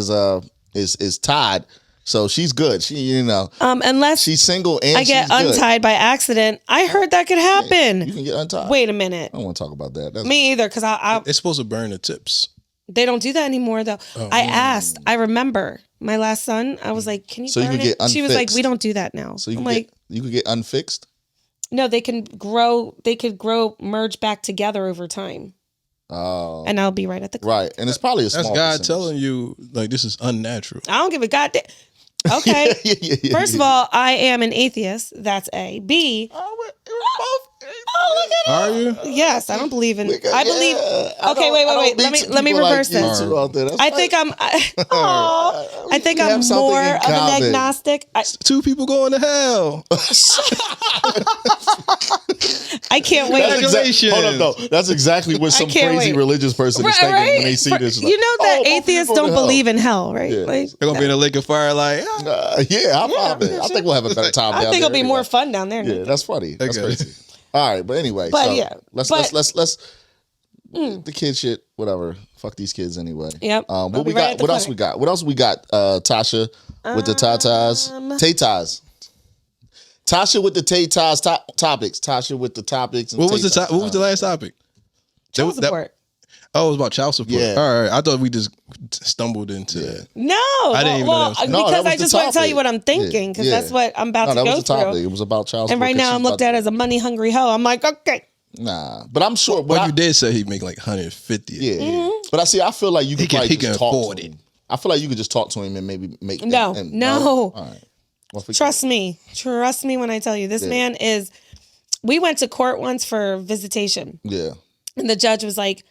is tied. So she's good. She, you know, unless she's single and I get untied by accident. I heard that could happen. You can get untied. Wait a minute. I don't want to talk about that. Me either, because it's supposed to burn the tips. They don't do that anymore, though. I asked. I remember my last son. I was like, "Can you burn you can it?" get She was like, "We don't do that now." So you I'm can like, you could get unfixed. No, they can grow. They could grow, merge back together over time. Oh, and I'll be right at the clinic. Right, and it's probably a small. That's God percentage. telling you like this is unnatural. I don't give a goddamn. Okay. First of all, I am an atheist. That's A. B. Oh, we're both. Oh, look at Are you? Yes, I don't believe in. I believe. Okay, wait. Let me reverse this. I think I'm. I think I'm more of an agnostic. Two people going to hell. I can't wait. Hold up, though. That's exactly what some crazy religious person is thinking when they see this. You know that atheists don't believe in hell, right? Yeah. Like, they're gonna be in a lake of fire, like yeah, I think we'll have a better time. I think it'll be more fun down there. Yeah, that's funny. That's crazy. All right, but anyway, let's the kid shit, whatever. Fuck these kids anyway. Yep. What we got? What else we got? What else we got? Tasha with the tatas, tatas. Tasha with the tatas topics. Tasha with the topics. What was the last topic? Child support. Oh, it was about child support. Yeah. All right. I thought we just stumbled into that. No. I didn't even know that was because I just want to tell you what I'm thinking because that's what I'm about to go was the topic. through. It was about child support. And right now I'm looked at as a money hungry hoe. I'm like, okay. Nah, but I'm sure. But you did say he'd make like 150. Yeah. But I feel like you could probably just talk afford to it. him. I feel like you could just talk to him and maybe make No. All right. Well, Trust me when I tell you, this man is. We went to court once for visitation. Yeah. And the judge was like,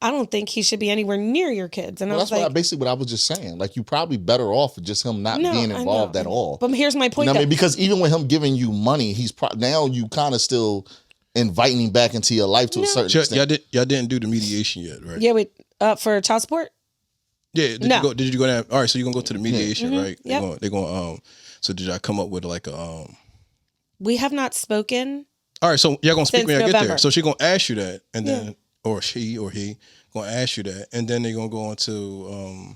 I don't think he should be anywhere near your kids. And I was like, basically what I was just saying. Like, you probably better off with just him not being involved at all. But here's my point. You know what I mean? Because even with him giving you money, he's now you kind of still inviting him back into your life to a certain extent. Y'all didn't do the mediation yet, right? Yeah, wait, for child support? Yeah. Did you go down? All right, so you're gonna go to the mediation, right? Yep. They're going so did y'all come up with like a We have not spoken. All right, so y'all gonna speak when y'all get there. November. So she's gonna ask you that, and then or she or he gonna ask you that, and then they're gonna go into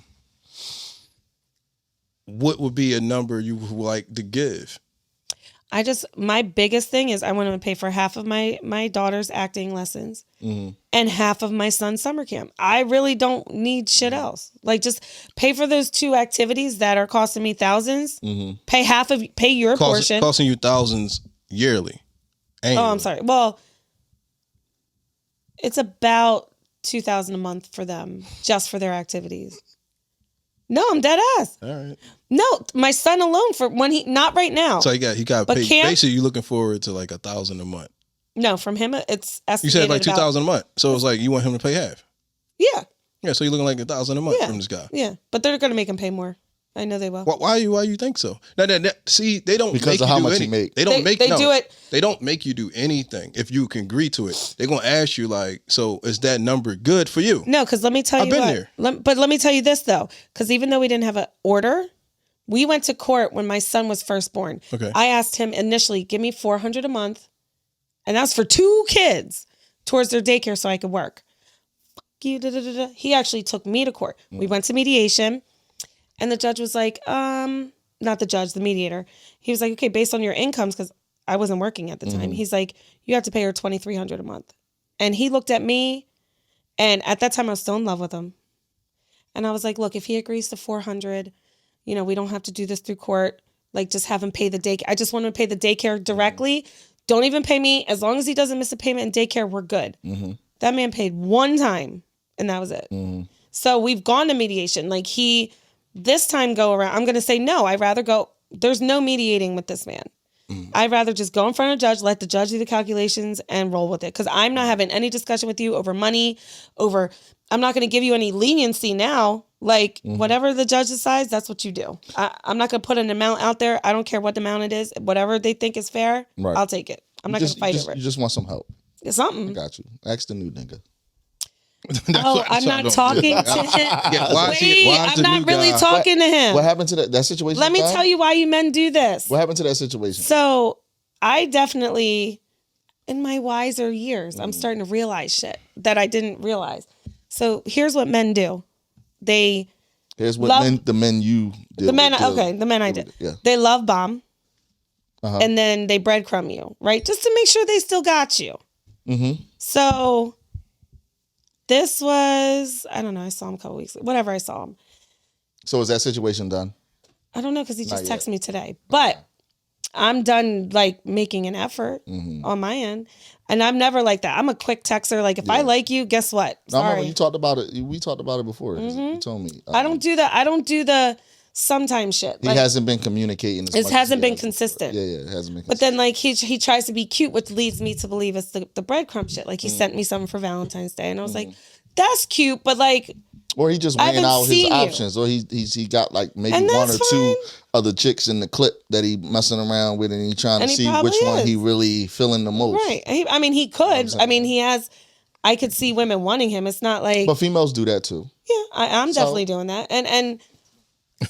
what would be a number you would like to give? My biggest thing is I want to pay for half of my daughter's acting lessons and half of my son's summer camp. I really don't need shit else. Like, just pay for those two activities that are costing me thousands. Pay your portion. Costing you thousands yearly. Annually. Oh, I'm sorry. Well, it's about $2,000 a month for them, just for their activities. No, I'm dead ass. All right. No, my son alone for when not right now. So he got paid. Basically, you're looking forward to like $1,000 a month. No, from him it's estimated. You said like $2,000 a month, so it's like you want him to pay half. Yeah. Yeah, so you're looking like $1,000 a month from this guy. Yeah, but they're gonna make him pay more. I know they will. Why you think so? See, they don't Because make of how do much any, you make. They don't make they do it. They don't make you do anything if you can agree to it. They're gonna ask you like, so is that number good for you? No, because let me tell I've you been what. there. But let me tell you this though, because even though we didn't have an order, we went to court when my son was first born. Okay. I asked him initially, give me $400 a month, and that's for 2 kids towards their daycare so I could work. Fuck you, da, da, da, da. He actually took me to court. We went to mediation, and the judge was like, not the judge, the mediator. He was like, okay, based on your incomes, because I wasn't working at the time. He's like, you have to pay her $2,300 a month. And he looked at me, and at that time I was still in love with him. And I was like, look, if he agrees to $400, we don't have to do this through court. Like, just have him pay the daycare. I just want him to pay the daycare directly. Don't even pay me. As long as he doesn't miss a payment in daycare, we're good. That man paid one time, and that was it. So we've gone to mediation. Like, this time go around, I'm going to say no. I'd rather go. There's no mediating with this man. I'd rather just go in front of a judge, let the judge do the calculations, and roll with it. Because I'm not having any discussion with you over money, I'm not going to give you any leniency now. Like, whatever the judge decides, that's what you do. I'm not going to put an amount out there. I don't care what the amount it is. Whatever they think is fair, I'll take it. I'm not going to fight over it. You just want some help. It's something. I got you. Ask the new nigga. I'm not talking to him. I'm not really talking to him. What happened to that situation? Let me tell you why you men do this. What happened to that situation? So I definitely, in my wiser years, I'm starting to realize shit that I didn't realize. So here's what men do. Here's what the men you did. The men I did. Yeah. They love bomb. And then they breadcrumb you, right? Just to make sure they still got you. So this was, I don't know, I saw him a couple weeks ago. Whatever, I saw him. So is that situation done? I don't know, because he just texted me today. But I'm done, like, making an effort on my end. And I'm never like that. I'm a quick texter. Like, if I like you, guess what? Sorry. No, you talked about it. We talked about it before. You told me. I don't do that. I don't do the sometimes shit. He hasn't been communicating. It hasn't been consistent. Yeah, it hasn't been consistent. But then, like, he tries to be cute, which leads me to believe it's the breadcrumb shit. Like, he sent me something for Valentine's Day. And I was like, that's cute, but, like... Or he just weighing out his options. Or he got, like, maybe one or two other chicks in the clip that he messing around with, and he trying to see which one he really feeling the most. Right. I mean, he could. I mean, he has... I could see women wanting him. It's not like... But females do that, too. Yeah, I'm definitely doing that. And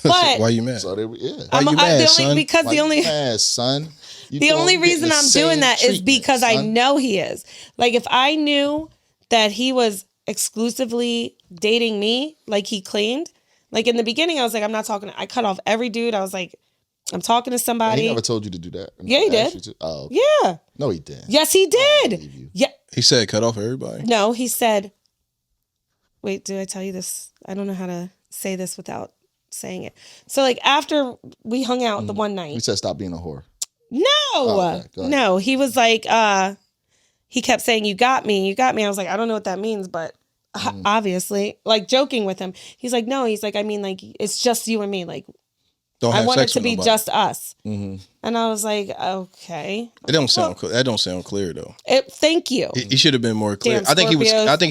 but... Why you mad? So they, Why you mad, son? Because the only... mad, son? The only reason I'm doing that is because I know he is. Like, if I knew that he was exclusively dating me, like he claimed, like in the beginning, I was like, I'm not talking. I cut off every dude. I was like, I'm talking to somebody. He never told you to do that. Yeah, he did. Oh, okay. Yeah. No, he didn't. Yes, he did. Yeah. He said cut off everybody. No, he said, wait, did I tell you this? I don't know how to say this without saying it. So, like, after we hung out the one night. He said stop being a whore. No. No, he was like, he kept saying, you got me. You got me. I was like, I don't know what that means, but obviously, like, joking with him. He's like, no, he's like, I mean, like, it's just you and me. Like, I want it to be just us. And I was like, okay. It don't sound that don't sound clear though. Thank you. He should have been more clear. Damn, I think he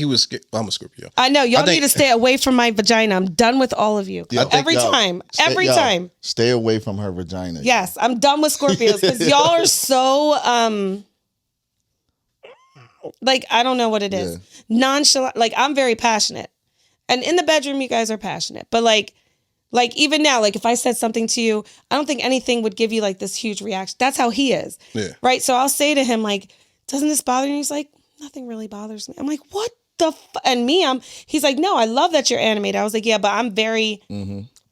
was. I'm a Scorpio. I know y'all need to stay away from my vagina. I'm done with all of you. Every time. Stay away from her vagina. Yes, I'm done with Scorpios because y'all are so like, I don't know what it is. Nonchalant. Like, I'm very passionate, and in the bedroom, you guys are passionate. But like even now, like if I said something to you, I don't think anything would give you like this huge reaction. That's how he is. Yeah. Right. So I'll say to him like, doesn't this bother you? He's like, nothing really bothers me. I'm like, what the and me, he's like, no, I love that you're animated. I was like, yeah, but I'm very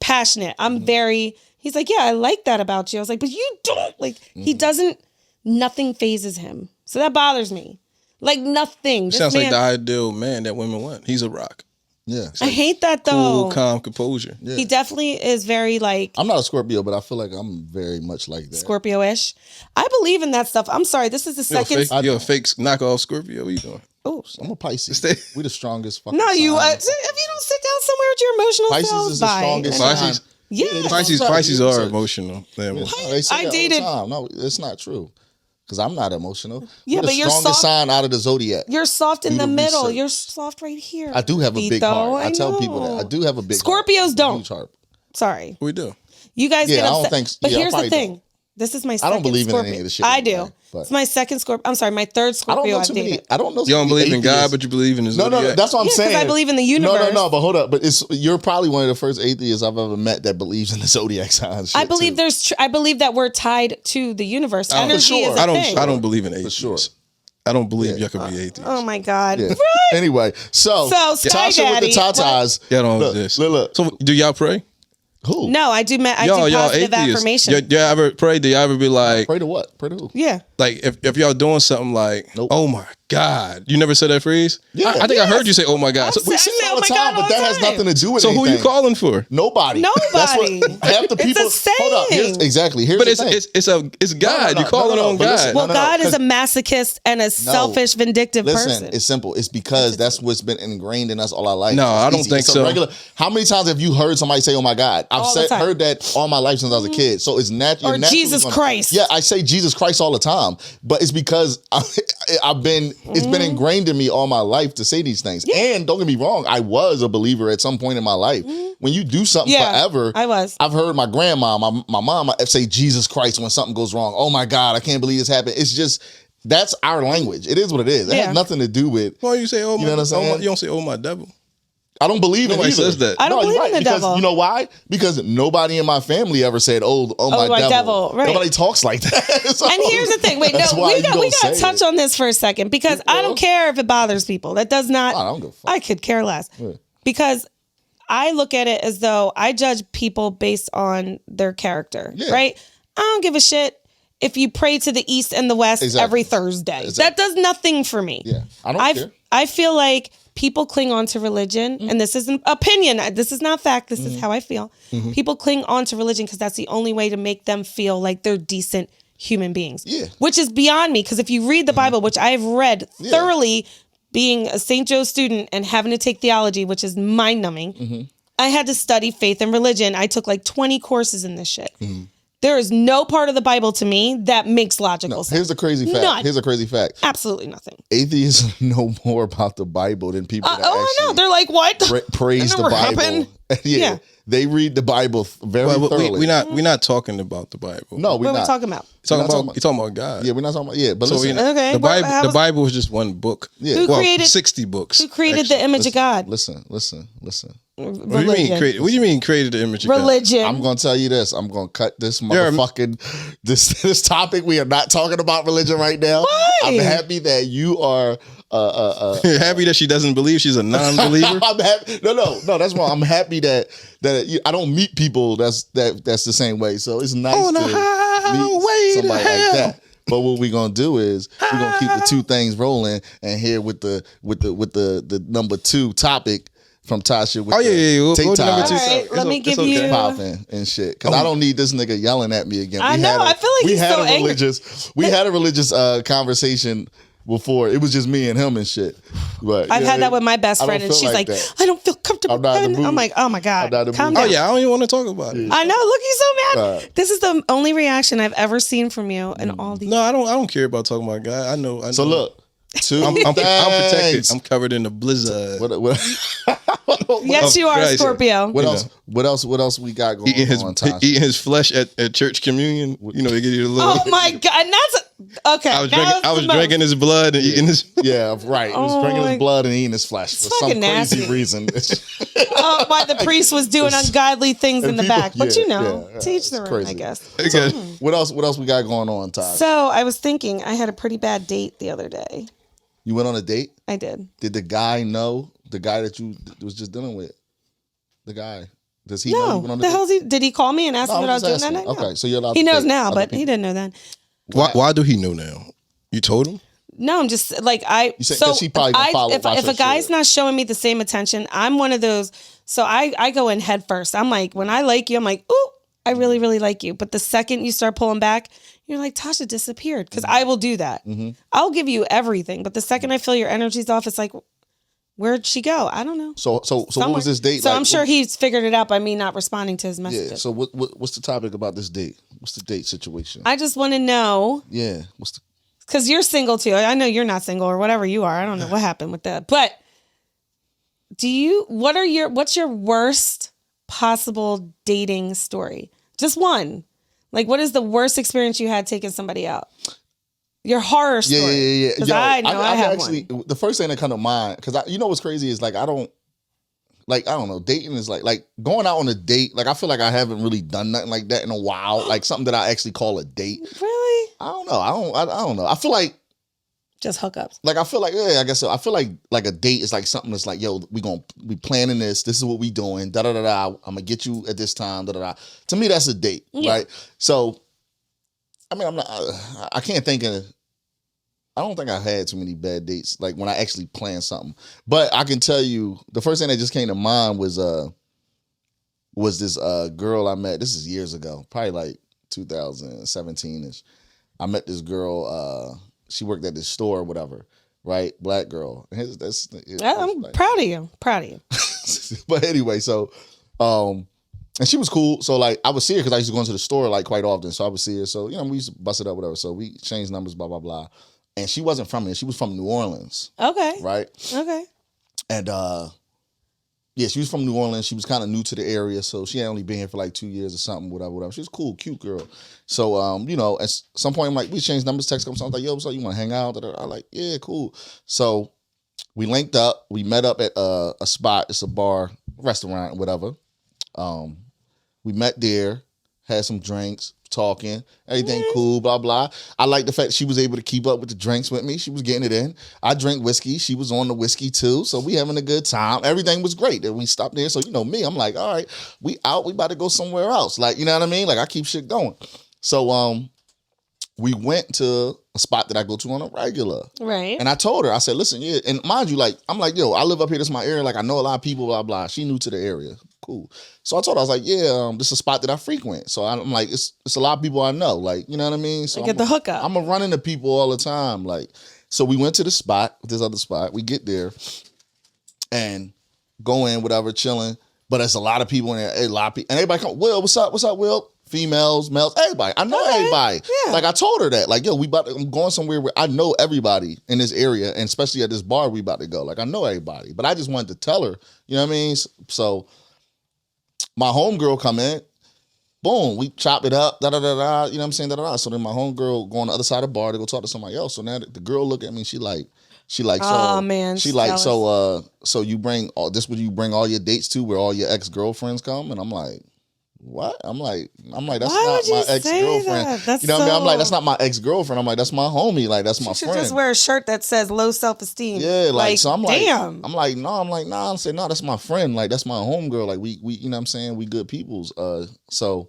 passionate. I'm very, he's like, yeah, I like that about you. I was like, but you don't like, he doesn't, nothing phases him. So that bothers me. Like nothing. Sounds like the ideal man that women want. He's a rock. Yeah. I hate that though. Cool, calm, composure. Yeah. He definitely is very like... I'm not a Scorpio, but I feel like I'm very much like that. Scorpio-ish. I believe in that stuff. I'm sorry. This is the second... You're a fake knockoff Scorpio. What are you doing? Oh, I'm a Pisces. We the strongest fucking No, sign. if you don't sit down somewhere with your emotional Pisces selves, is the strongest sign. Yeah. Pisces are emotional. They say that all the time. No, it's not true. Because I'm not emotional. Yeah, but you're the strongest sign out of the zodiac. You're soft in the middle. You're soft right here. I do have a big heart. I tell people that. I do have a big Scorpios heart. don't. Huge heart. Sorry. We do. You guys Yeah, get I don't upset. think- But yeah, I here's the probably thing. don't. This is my I second don't believe in Scorpio. any of the shit. I do. anyway, but It's my second Scorpio. I'm sorry, my third I don't Scorpio know I've too many. dated. I don't know. You don't believe in atheists. God, but you believe in his No, zodiac. that's what I'm Yeah, 'cause saying. I believe in the No, universe. but hold up. But you're probably one of the first atheists I've ever met that believes in the zodiac signs. I believe I believe that we're tied to the universe. Energy sure. is a thing. I don't believe in atheists. sure. I don't believe y'all could be atheists. Oh my God. Yeah. Right? Anyway, so Sky Tasha Daddy, with the tatas. Y'all don't Look, exist. look. So do y'all pray? Who? No, I do. I Y'all do positive atheists. affirmation. Y'all ever pray? Do y'all ever be like, Pray to what? Pray to who? Yeah. like if y'all doing something like, Nope. oh my God, you never said that phrase? Yeah. I think I heard you say, oh my God. So, We I say say, it all oh the my time, God, but that all has the time. nothing to do with so who anything. you calling for? Nobody. Nobody. That's what half the It's people. a Hold up. saying. Exactly. Here's But the thing. it's God. You calling on but God. listen, Well, no, God is a 'cause- masochist and a selfish, vindictive Listen, person. it's simple. It's because that's what's been ingrained in us all our life. No, It's I don't easy. think It's a so. Regular. How many times have you heard somebody say, "Oh my God"? I've All the time. heard that all my life since I was a kid. So it's natural. Or Jesus Christ. Yeah, I say Jesus Christ all the time, but it's because it's been ingrained in me all my life to say these things. And don't get me wrong, I was a believer at some point in my life. When you do something forever, I was. I've heard my grandma, my mom say Jesus Christ when something goes wrong. Oh my God, I can't believe this happened. It's just that's our language. It is what it is. It Yeah. has nothing to do with. Why you say, oh my, know what I'm saying? you don't say, oh my devil. I don't believe in Nobody either. says that. I don't you're believe in the because, devil. You know why? Because nobody in my family ever said, "Oh my devil." Right. Nobody talks like that. So, And here's the thing. Wait, that's no, why we you got don't to say touch it. on this for a second because I don't care if it bothers people. That does not. I don't give a fuck. I could care less because I look at it as though I judge people based on their character. Yeah. Right? I don't give a shit if you pray to the east and the west Exactly. every Thursday. Exactly. That does nothing for me. Yeah, I don't care. I feel like people cling on to religion, and this is an opinion. This is not fact. This is how I feel. People cling on to religion because that's the only way to make them feel like they're decent human beings. Yeah. Which is beyond me, because if you read the Bible, which I have read thoroughly, being a St. Joe student and having to take theology, which is mind-numbing, I had to study faith and religion. I took like 20 courses in this shit. There is no part of the Bible to me that makes logical sense. Here's the crazy fact. None. Here's a crazy fact. Absolutely nothing. Atheists know more about the Bible than people that I know. actually They're like, what? praise the never Bible. happened. Yeah, they read the Bible very thoroughly. We're not talking about the Bible. No, we're What are not we talking about? You're not talking talking about God. Yeah, we're not talking about. Yeah, but So listen, Okay, the well, Bible, the Bible is just one book. Yeah. Who created 60 books. Who created the image of God? listen. What do you mean created? What do you mean created the image of God? Religion. I'm gonna tell you this. I'm gonna cut this motherfucking this topic. We are not talking about religion right now. Why? I'm happy that you are. You're happy that she doesn't believe she's a non-believer? I'm happy. No. That's why I'm happy that I don't meet people that's the same way. So it's nice On the to meet highway to somebody hell. like that. But what we're gonna do is we're gonna keep the two things rolling, and here with the number 2 topic from Tasha. With Oh, yeah. What TikTok. number 2 All right, topic? let me It's give okay. you- Popping and shit, because I don't need this nigga yelling at me again. I know, I feel like we he's had so a angry. we had a religious conversation before. It was just me and him and shit. But I've had that with my best I don't friend, and feel she's like, that. I don't feel comfortable. I'm not in the mood. I'm like, oh my God, I'm not in the calm mood. Oh, down. yeah. I don't even want to talk about it. I know. Look, he's so mad. Right. This is the only reaction I've ever seen from you in all these. No, I don't care about talking about God. I know. So look, I'm protected. things. I'm covered in the blizzard. Yes, you are a Christ. Scorpio. What You else? What else we got going Eating his on? Tasha? eating his flesh at church communion. You know, they give you a little. Oh my God, and that's okay. I was drinking his blood and eating his. Yeah, right. He was Oh drinking my- his blood and eating his flesh for some fucking crazy nasty. reason. Oh, why the priest was doing ungodly things in the people- back, but yeah, you know, yeah, to each it's their own, crazy. I guess. Okay. What else? What else we got going on, Tasha? So I was thinking, I had a pretty bad date the other day. You went on a date? I did. Did the guy know the guy that you was just dealing with? The guy. Does he know you No, went on a the date? hell's he? Did he call me and ask No, me what I I'm was doing just that night? asking. No. Okay, so you're allowed He to knows date now, other but people. he didn't know then. Why do he know now? You told him? No, I'm just like I. You said- so 'cause she probably gonna follow if watch a her guy's shit. not showing me the same attention, I'm one of those. So I go in head first. I'm like, when I like you, I'm like, ooh, I really, really like you. But the second you start pulling back, you're like, Tasha disappeared, because I will do that. I'll give you everything, but the second I feel your energy's off, it's like, where'd she go? I don't know. So what was this date So like? I'm sure he's figured it out by me not responding to his messages. Yeah. So what's the topic about this date? What's the date situation? I just want to know, Yeah. What's the because you're single too. I know you're not single or whatever you are. I don't know what happened with that. But what's your worst possible dating story. Just one. Like, what is the worst experience you had taking somebody out? Your horror story. Yeah. Because I know I have actually, one. the first thing that come to mind, because you know what's crazy is like I don't know, dating is like going out on a date. Like I feel like I haven't really done nothing like that in a while. Like something that I actually call a date. Really? I don't know. I don't know. I feel like just hookups. Like I feel like I guess so. I feel like a date is like something that's like, yo, we planning this. This is what we doing. Da da da da. I'm gonna get you at this time. Da da da. To me, that's a date, right? So, I mean, I can't think of. I don't think I had too many bad dates. Like when I actually planned something, but I can tell you the first thing that just came to mind was this girl I met. This is years ago, probably like 2017ish. I met this girl. She worked at this store or whatever, right? Black girl. I'm proud of you. Proud of you. But anyway, so, and she was cool. So like I would see her because I used to go into the store like quite often. So I would see her. So, we used to bust it up, whatever. So we changed numbers, blah, blah, blah. And she wasn't from here. She was from New Orleans. Okay. Right? Okay. And yeah, she was from New Orleans. She was kind of new to the area, so she had only been here for like 2 years or something, whatever. She was cool, cute girl. So, at some point, I'm like, we changed numbers, text something. I was like, yo, so you want to hang out? I'm like, yeah, cool. So we linked up. We met up at a spot. It's a bar, restaurant, whatever. We met there, had some drinks, talking, everything cool, blah, blah. I like the fact she was able to keep up with the drinks with me. She was getting it in. I drink whiskey. She was on the whiskey too. So we having a good time. Everything was great. And we stopped there. So, me, I'm like, all right, we out. We about to go somewhere else. Like, you know what I mean? Like I keep shit going. So we went to a spot that I go to on a regular. Right. And I told her, I said, listen, yeah. And mind you, like, I'm like, yo, I live up here. This is my area. Like, I know a lot of people, blah, blah. She new to the area. Cool. So I told her, I was like, yeah, this is a spot that I frequent. So I'm like, it's a lot of people I know. Like, you know what I mean? So get the hookup. I'm run into people all the time. Like, so we went to the spot, this other spot. We get there and go in, whatever, chilling. But there's a lot of people in there. A lot of people. And everybody come, Will, what's up? What's up, Will? Females, males, everybody. I know everybody. Yeah. Like I told her that. Like, yo, I'm going somewhere where I know everybody in this area, and especially at this bar we about to go. Like I know everybody. But I just wanted to tell her, you know what I mean? So my homegirl come in, boom, we chop it up, da da da da. You know what I'm saying? Da da da. So then my homegirl go on the other side of the bar to go talk to somebody else. So now the girl look at me, she like, oh man, she like, so you bring all this? Would you bring all your dates to where all your ex-girlfriends come? And I'm like, what? I'm like, that's Why not would my you say ex-girlfriend. that? That's you know what I mean? I'm like, so- that's not my ex-girlfriend. I'm like, that's my homie. Like, that's my You should friend. just wear a shirt that says low self-esteem. Yeah, like so I'm like, damn. I'm like, nah. I'm saying, no, that's my friend. Like, that's my homegirl. Like, we, you know what I'm saying? We good peoples. So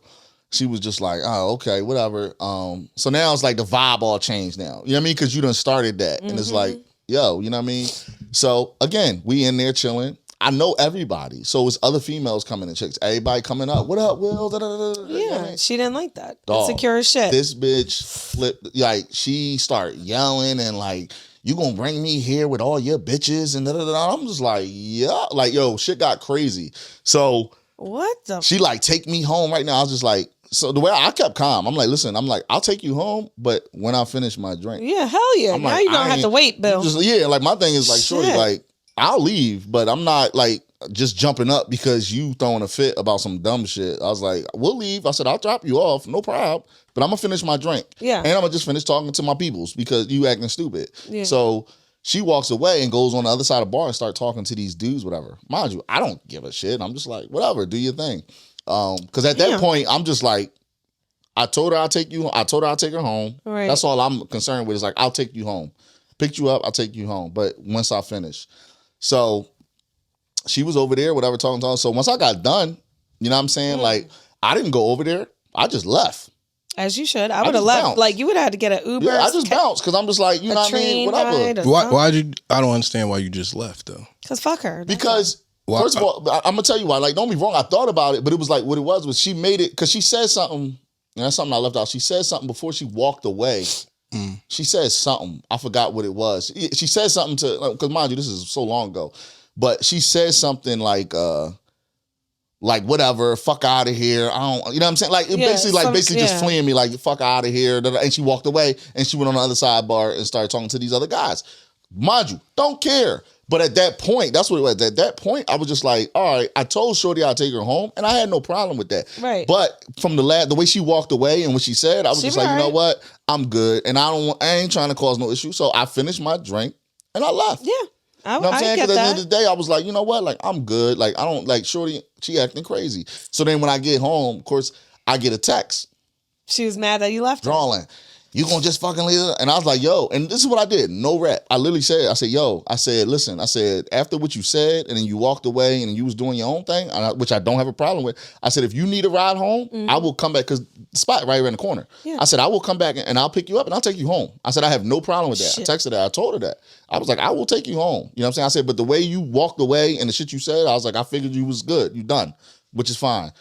she was just like, oh, okay, whatever. So now it's like the vibe all changed now. You know what I mean? Because you done started that. And it's like, yo, you know what I mean? So again, we in there chilling. I know everybody. So it's other females coming and chicks. Everybody coming up. What up, Will? Da, da, da, da. Yeah, You know what I mean? she didn't like that. Dog, Insecure as shit. This bitch flipped. Like, she started yelling and like, you gonna bring me here with all your bitches and da da da. I'm just like, yeah. Like, yo, shit got crazy. So What the? she like, take me home right now. I was just like, so the way I kept calm, I'm like, listen, I'll take you home, but when I finish my drink. Yeah, hell yeah. I'm Now like, you don't I have to ain't- wait, Bill. Yeah, like my thing is like, shorty, Shit. like, I'll leave, but I'm not like just jumping up because you throwing a fit about some dumb shit. I was like, we'll leave. I said, I'll drop you off, no problem, but I'm gonna finish my drink. Yeah. And I'm gonna just finish talking to my peoples because you acting stupid. Yeah. So she walks away and goes on the other side of the bar and start talking to these dudes, whatever. Mind you, I don't give a shit. I'm just like, whatever, do your thing. Because at that point, I'm just like, I told her I'll take her home. Right. That's all I'm concerned with is like, I'll take you home. Picked you up, I'll take you home. But once I finish. So she was over there, whatever, talking to her. So once I got done, you know what I'm saying? Like, I didn't go over there. I just left. As you should. I would have just left. bounced. Like, you would have had to get an Uber. Yeah, I just bounced because I'm just like, you know what I mean? Whatever. Why'd you? I don't understand why you just left though. Because fuck her. Because Why- first of all, I'm gonna tell you why. Like, don't be wrong. I thought about it, but it was like what it was she made it because she said something, and that's something I left out. She said something before she walked away. She said something. I forgot what it was. She said something to because mind you, this is so long ago, but she said something like whatever, fuck out of here. I don't, you know what I'm saying? Like, it Yeah, basically just yeah. fleeing me, like, fuck out of here. And she walked away and she went on the other side bar and started talking to these other guys. Mind you, don't care. But at that point, that's what it was. At that point, I was just like, all right, I told Shorty I'd take her home, and I had no problem with that. Right. But from the way she walked away and what she said, I was just like, you know what? I'm good, and I ain't trying to cause no issue. So I finished my drink and I left. Yeah. You know what I'm saying? Because at the end of the day, I was like, you know what? Like, I'm good. Like, I don't like Shorty. She acting crazy. So then when I get home, of course, I get a text. She was mad that you left her. Drawing. You gonna just fucking leave her? And I was like, yo, and this is what I did. No rap. I literally said, listen, I said, after what you said, and then you walked away and you was doing your own thing, which I don't have a problem with. I said, if you need a ride home, I will come back, because the spot right around the corner. Yeah. I said, I will come back and I'll pick you up and I'll take you home. I said, I have no problem with that. Shit. I texted her, I told her that. I was like, I will take you home. You know what I'm saying? I said, but the way you walked away and the shit you said, I was like, I figured you was good. You done, which is fine.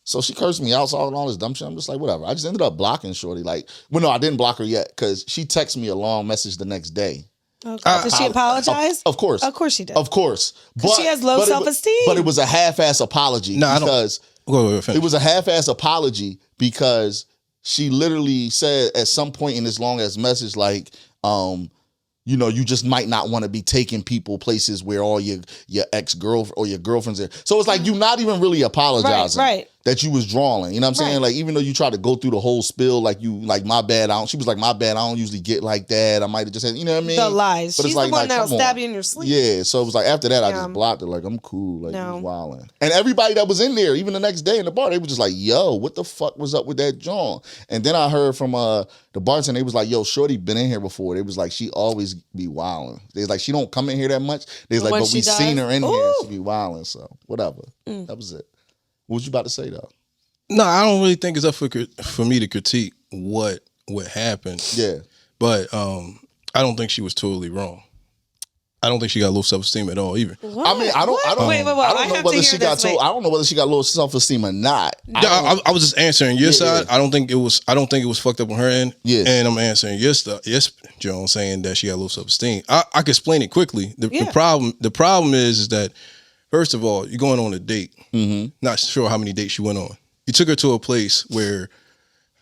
So she cursed me out, and all this dumb shit. I'm just like, whatever. I just ended up blocking Shorty. Like, well, no, I didn't block her yet, because she texted me a long message the next day. Okay. Did she apologize? Of course. Of course she did. Of course. But she has low self-esteem. But it was a half-ass apology. No, because it was a half-ass apology, because she literally said at some point in this long-ass message, like, you know, you just might not want to be taking people places where all your ex-girlfriend or your girlfriend's there. So it's like, you're not even really apologizing that you was drawing. You know what I'm saying? Like, even though you try to go through the whole spill, like, my bad. She was like, my bad. I don't usually get like that. I might have just had, you know what I mean? The lies. But she's the one that'll stab you in your sleep. Yeah. So it was like, after that, I just blocked it. Like, I'm cool. Like, you was wilding. And everybody that was in there, even the next day in the bar, they were just like, yo, what the fuck was up with that John? And then I heard from the bartender, they was like, yo, Shorty been in here before. They was like, she always be wilding. They was like, she don't come in here that much. They was like, but we seen her in here. She be wilding. So whatever. That was it. What was you about to say though? No, I don't really think it's up for me to critique what happened. Yeah. But I don't think she was totally wrong. I don't think she got low self-esteem at all either. What? I mean, I don't know whether she got low self-esteem or not. I was just answering your side. I don't think it was fucked up on her end. Yeah. And I'm answering your stuff. Yes, Joan, saying that she got low self-esteem. I can explain it quickly. The problem is that, first of all, you're going on a date. Not sure how many dates you went on. You took her to a place where,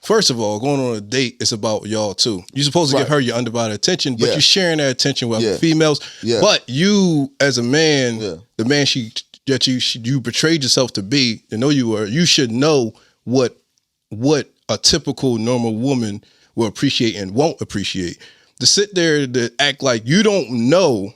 first of all, going on a date is about y'all too. You're supposed to give her your undivided attention, but you're sharing that attention with other females. Yeah. But you, as a man, the man you betrayed yourself to be, to know you were, you should know what a typical normal woman will appreciate and won't appreciate. To sit there to act like you don't know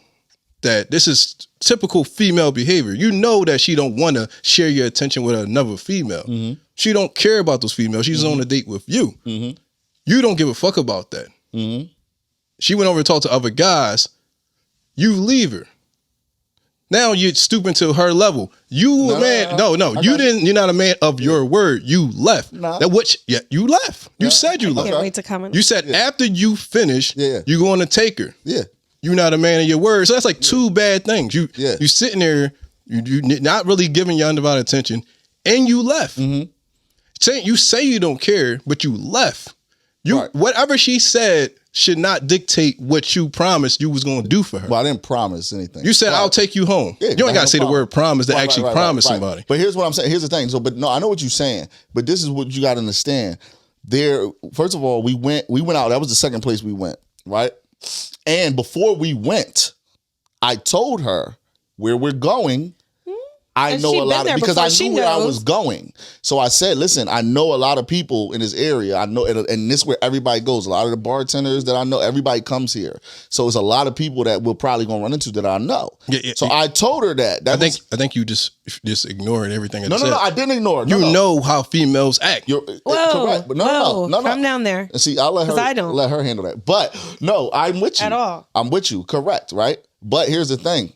that this is typical female behavior. You know that she don't want to share your attention with another female. She don't care about those females. She's on a date with you. You don't give a fuck about that. She went over to talk to other guys. You leave her. Now you're stooping to her level. You a man. No, you didn't. You're not a man of your word. You left. You left. You said you left. I can't wait to comment. You said after you finish, you're going to take her. Yeah. You're not a man of your word. So that's like two bad things. You sitting there, you not really giving your undivided attention, and you left. You say you don't care, but you left. Whatever she said should not dictate what you promised you was going to do for her. Well, I didn't promise anything. You said, I'll take you home. Yeah, you ain't got to say the word promise to actually promise somebody. But here's what I'm saying. Here's the thing. I know what you're saying, but this is what you got to understand. First of all, we went out. That was the second place we went, right? And before we went, I told her where we're going. I know a lot of, because I knew where I was going. So I said, listen, I know a lot of people in this area. I know, and this is where everybody goes. A lot of the bartenders that I know, everybody comes here. So it's a lot of people that we're probably going to run into that I know. So I told her that. I think you just ignoring everything. No, I didn't ignore it. You know how females act. Correct. But no. Come down there. And see, I'll let her handle that. But no, I'm with you. At all. I'm with you. Correct, right? But here's the thing.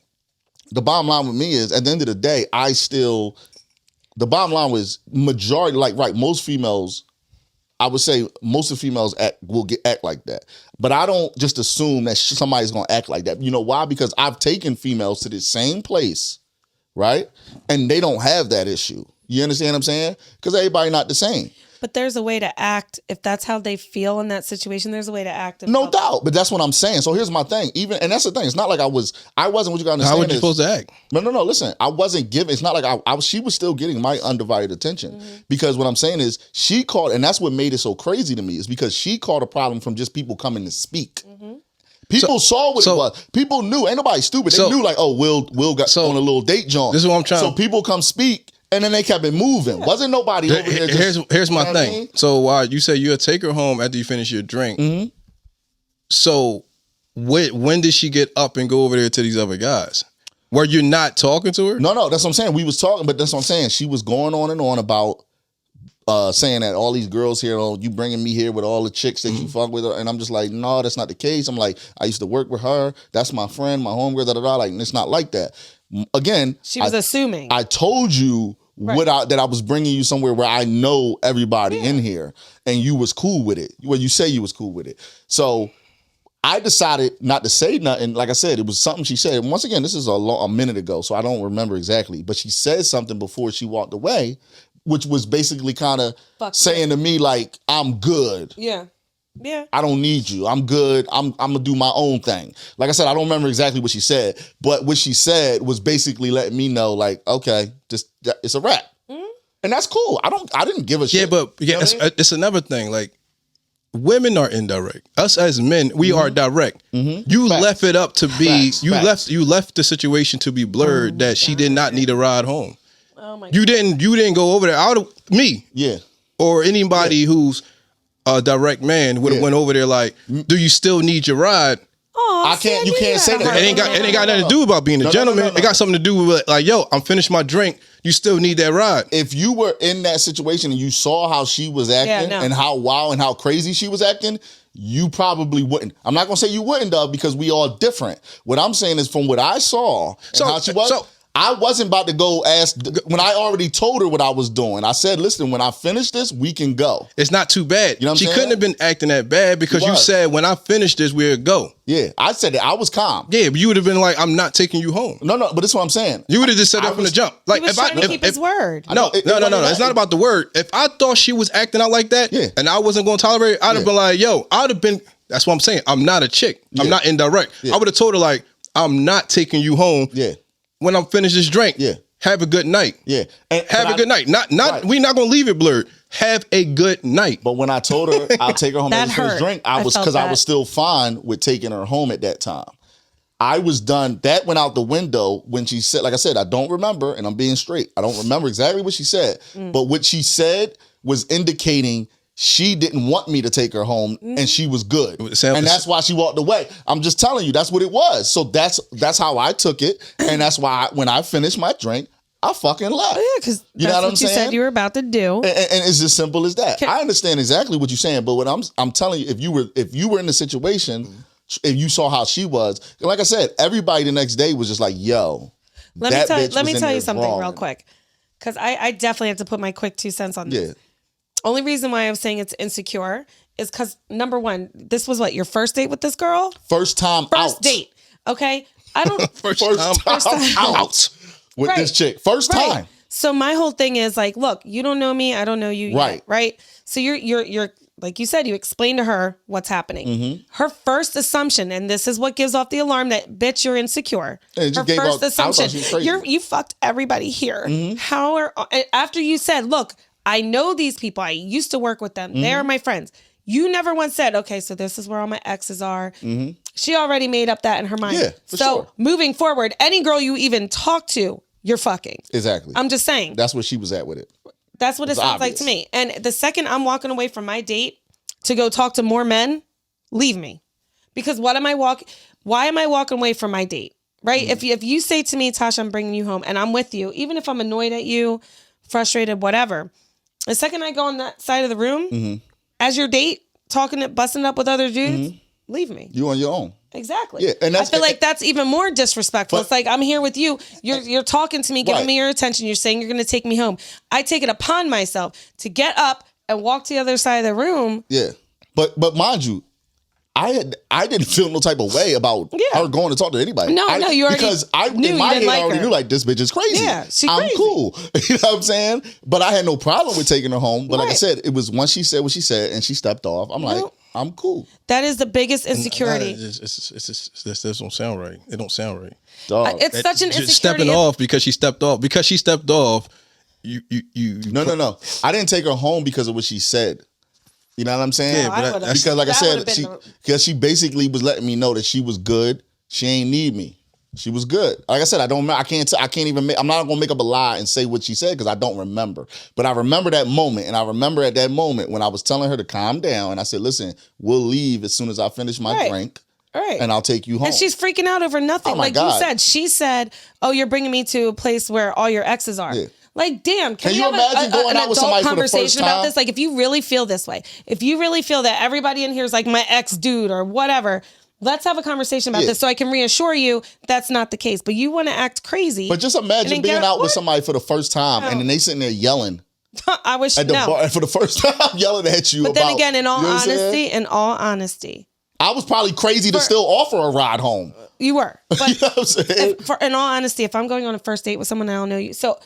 The bottom line with me is, at the end of the day, the bottom line was majority, most females, I would say most of the females act like that. But I don't just assume that somebody's going to act like that. You know why? Because I've taken females to the same place, right? And they don't have that issue. You understand what I'm saying? Because everybody not the same. But there's a way to act. If that's how they feel in that situation, there's a way to act. No doubt. But that's what I'm saying. So here's my thing. And that's the thing. It's not like I wasn't what you got to understand. How were you supposed to act? No. Listen, I wasn't giving. It's not like she was still getting my undivided attention. Because what I'm saying is she called, and that's what made it so crazy to me, is because she called a problem from just people coming to speak. People saw what it was. People knew. Ain't nobody stupid. They knew like, oh, Will got on a little date joint. This is what I'm trying. So people come speak, and then they kept it moving. Wasn't nobody over here. Here's my thing. I mean? So you say you'll take her home after you finish your drink. Mm-hmm. So when did she get up and go over there to these other guys? Were you not talking to her? No, that's what I'm saying. We was talking, but that's what I'm saying. She was going on and on about saying that all these girls here, oh, you bringing me here with all the chicks that you fuck with, and I'm just like, no, that's not the case. I'm like, I used to work with her. That's my friend, my homegirl. Like, and it's not like that. Again, she was assuming. I told you that I was bringing you somewhere where I know everybody in here, and you was cool with it. Well, you say you was cool with it. So I decided not to say nothing. Like I said, it was something she said. Once again, this is a minute ago, so I don't remember exactly. But she said something before she walked away, which was basically kind of saying to me like, I'm good. Yeah. I don't need you. I'm good. I'm gonna do my own thing. Like I said, I don't remember exactly what she said, but what she said was basically letting me know like, okay, it's a wrap. Mm-hmm. And that's cool. I didn't give a shit. Yeah, but it's another thing. Like, women are indirect. Us as men, we are direct. Mm-hmm. You left it up to be. Facts. You left the situation to be blurred that she did not need a ride home. Oh my! You didn't go over there. Me. Yeah. Or anybody who's a direct man would have went over there like, do you still need your ride? Oh, you can't say that. It ain't got nothing to do about being a gentleman. No. It got something to do with like, yo, I'm finished my drink. You still need that ride. If you were in that situation and you saw how she was acting and how wild and how crazy she was acting, you probably wouldn't. I'm not gonna say you wouldn't, though, because we all different. What I'm saying is from what I saw and how she was. I wasn't about to go ask when I already told her what I was doing. I said, listen, when I finish this, we can go. It's not too bad. You know what I'm saying? She couldn't have been acting that bad because you said, when I finish this, we'll go. Yeah, I said that. I was calm. Yeah, but you would have been like, I'm not taking you home. No, but that's what I'm saying. You would have just said that from the jump. Like, he was trying to keep his word. No. It's not about the word. If I thought she was acting out like that and I wasn't going to tolerate it, I'd have been like, yo, I'd have been, that's what I'm saying. I'm not a chick. I'm not indirect. I would have told her like, I'm not taking you home. Yeah. When I'm finished this drink, have a good night. Yeah, have a good night. Not. We're not gonna leave it blurred. Have a good night. But when I told her I'll take her home after first drink, I was still fine with taking her home at that time. I was done. That went out the window when she said, like I said, I don't remember, and I'm being straight. I don't remember exactly what she said, but what she said was indicating she didn't want me to take her home, and she was good, and that's why she walked away. I'm just telling you, that's what it was. So that's how I took it, and that's why when I finished my drink, I fucking left. Oh, yeah, because that's what you said you were about to do, and it's as simple as that. I understand exactly what you're saying, but what I'm telling you, if you were in the situation, if you saw how she was, like I said, everybody the next day was just like, "Yo, let me tell you something real quick," because I definitely have to put my quick 2 cents on this. Only reason why I'm saying it's insecure is because, number one, this was what, your first date with this girl? First date. Okay. I don't first time out with this chick. First time. So my whole thing is like, look, you don't know me, I don't know you yet, right? So you're like you said, you explained to her what's happening. Mm-hmm. Her first assumption, and this is what gives off the alarm that bitch, you're insecure. Her first assumption, you fucked everybody here. Mm-hmm. After you said, look, I know these people. I used to work with them. Mm-hmm. They're my friends. You never once said, okay, so this is where all my exes are. Mm-hmm. She already made up that in her mind. Yeah, so moving forward, any girl you even talk to, you're fucking. Exactly. I'm just saying. That's where she was at with it. That's what it sounds like to me. And the second I'm walking away from my date to go talk to more men, leave me. Because why am I walking away from my date? Right? Mm-hmm. If you say to me, Tasha, I'm bringing you home, and I'm with you, even if I'm annoyed at you, frustrated, whatever. The second I go on that side of the room, as your date, busting up with other dudes, leave me. You on your own. Exactly. Yeah, and I feel like that's even more disrespectful. It's like, I'm here with you. You're talking to me, giving me your attention. You're saying you're going to take me home. I take it upon myself to get up and walk to the other side of the room. Yeah. But mind you, I didn't feel no type of way about her going to talk to anybody. No, you already because in my head I already knew like this bitch is crazy. Yeah, she's I'm crazy. cool. You know what I'm saying? But I had no problem with taking her home. But like I said, it was once she said what she said and she stepped off. I'm like, I'm cool. That is the biggest insecurity. This don't sound right. It don't sound right. It's such an insecurity. Stepping off because she stepped off. Because she stepped off, you. No. I didn't take her home because of what she said. You know what I'm saying? Yeah, but would've- because like I that said, would've been because she basically was letting me know that she was good. She ain't need me. She was good. Like I said, I can't even make, I'm not gonna make up a lie and say what she said because I don't remember. But I remember that moment, and I remember at that moment when I was telling her to calm down, and I said, "Listen, we'll leave as soon as I finish my drink, Right. and I'll take you home." And she's freaking out over nothing. Oh my like God. you said, she said, "Oh, you're bringing me to a place where all your exes are." Yeah. Like, damn, can you we have imagine going an out with adult somebody for the conversation first about time? this? Like, if you really feel this way, if you really feel that everybody in here is like my ex dude or whatever, let's have a conversation about this so I can reassure you that's not the case. But you want to act crazy. But just imagine being out with somebody for the first time and then they sitting there yelling I wish at the no. bar for the first time, yelling at you. But about, then again, in all you know what I'm saying? honesty, I was probably crazy to still offer a ride home. you were. But You know what I'm saying? in all honesty, if I'm going on a first date with someone I don't know you, so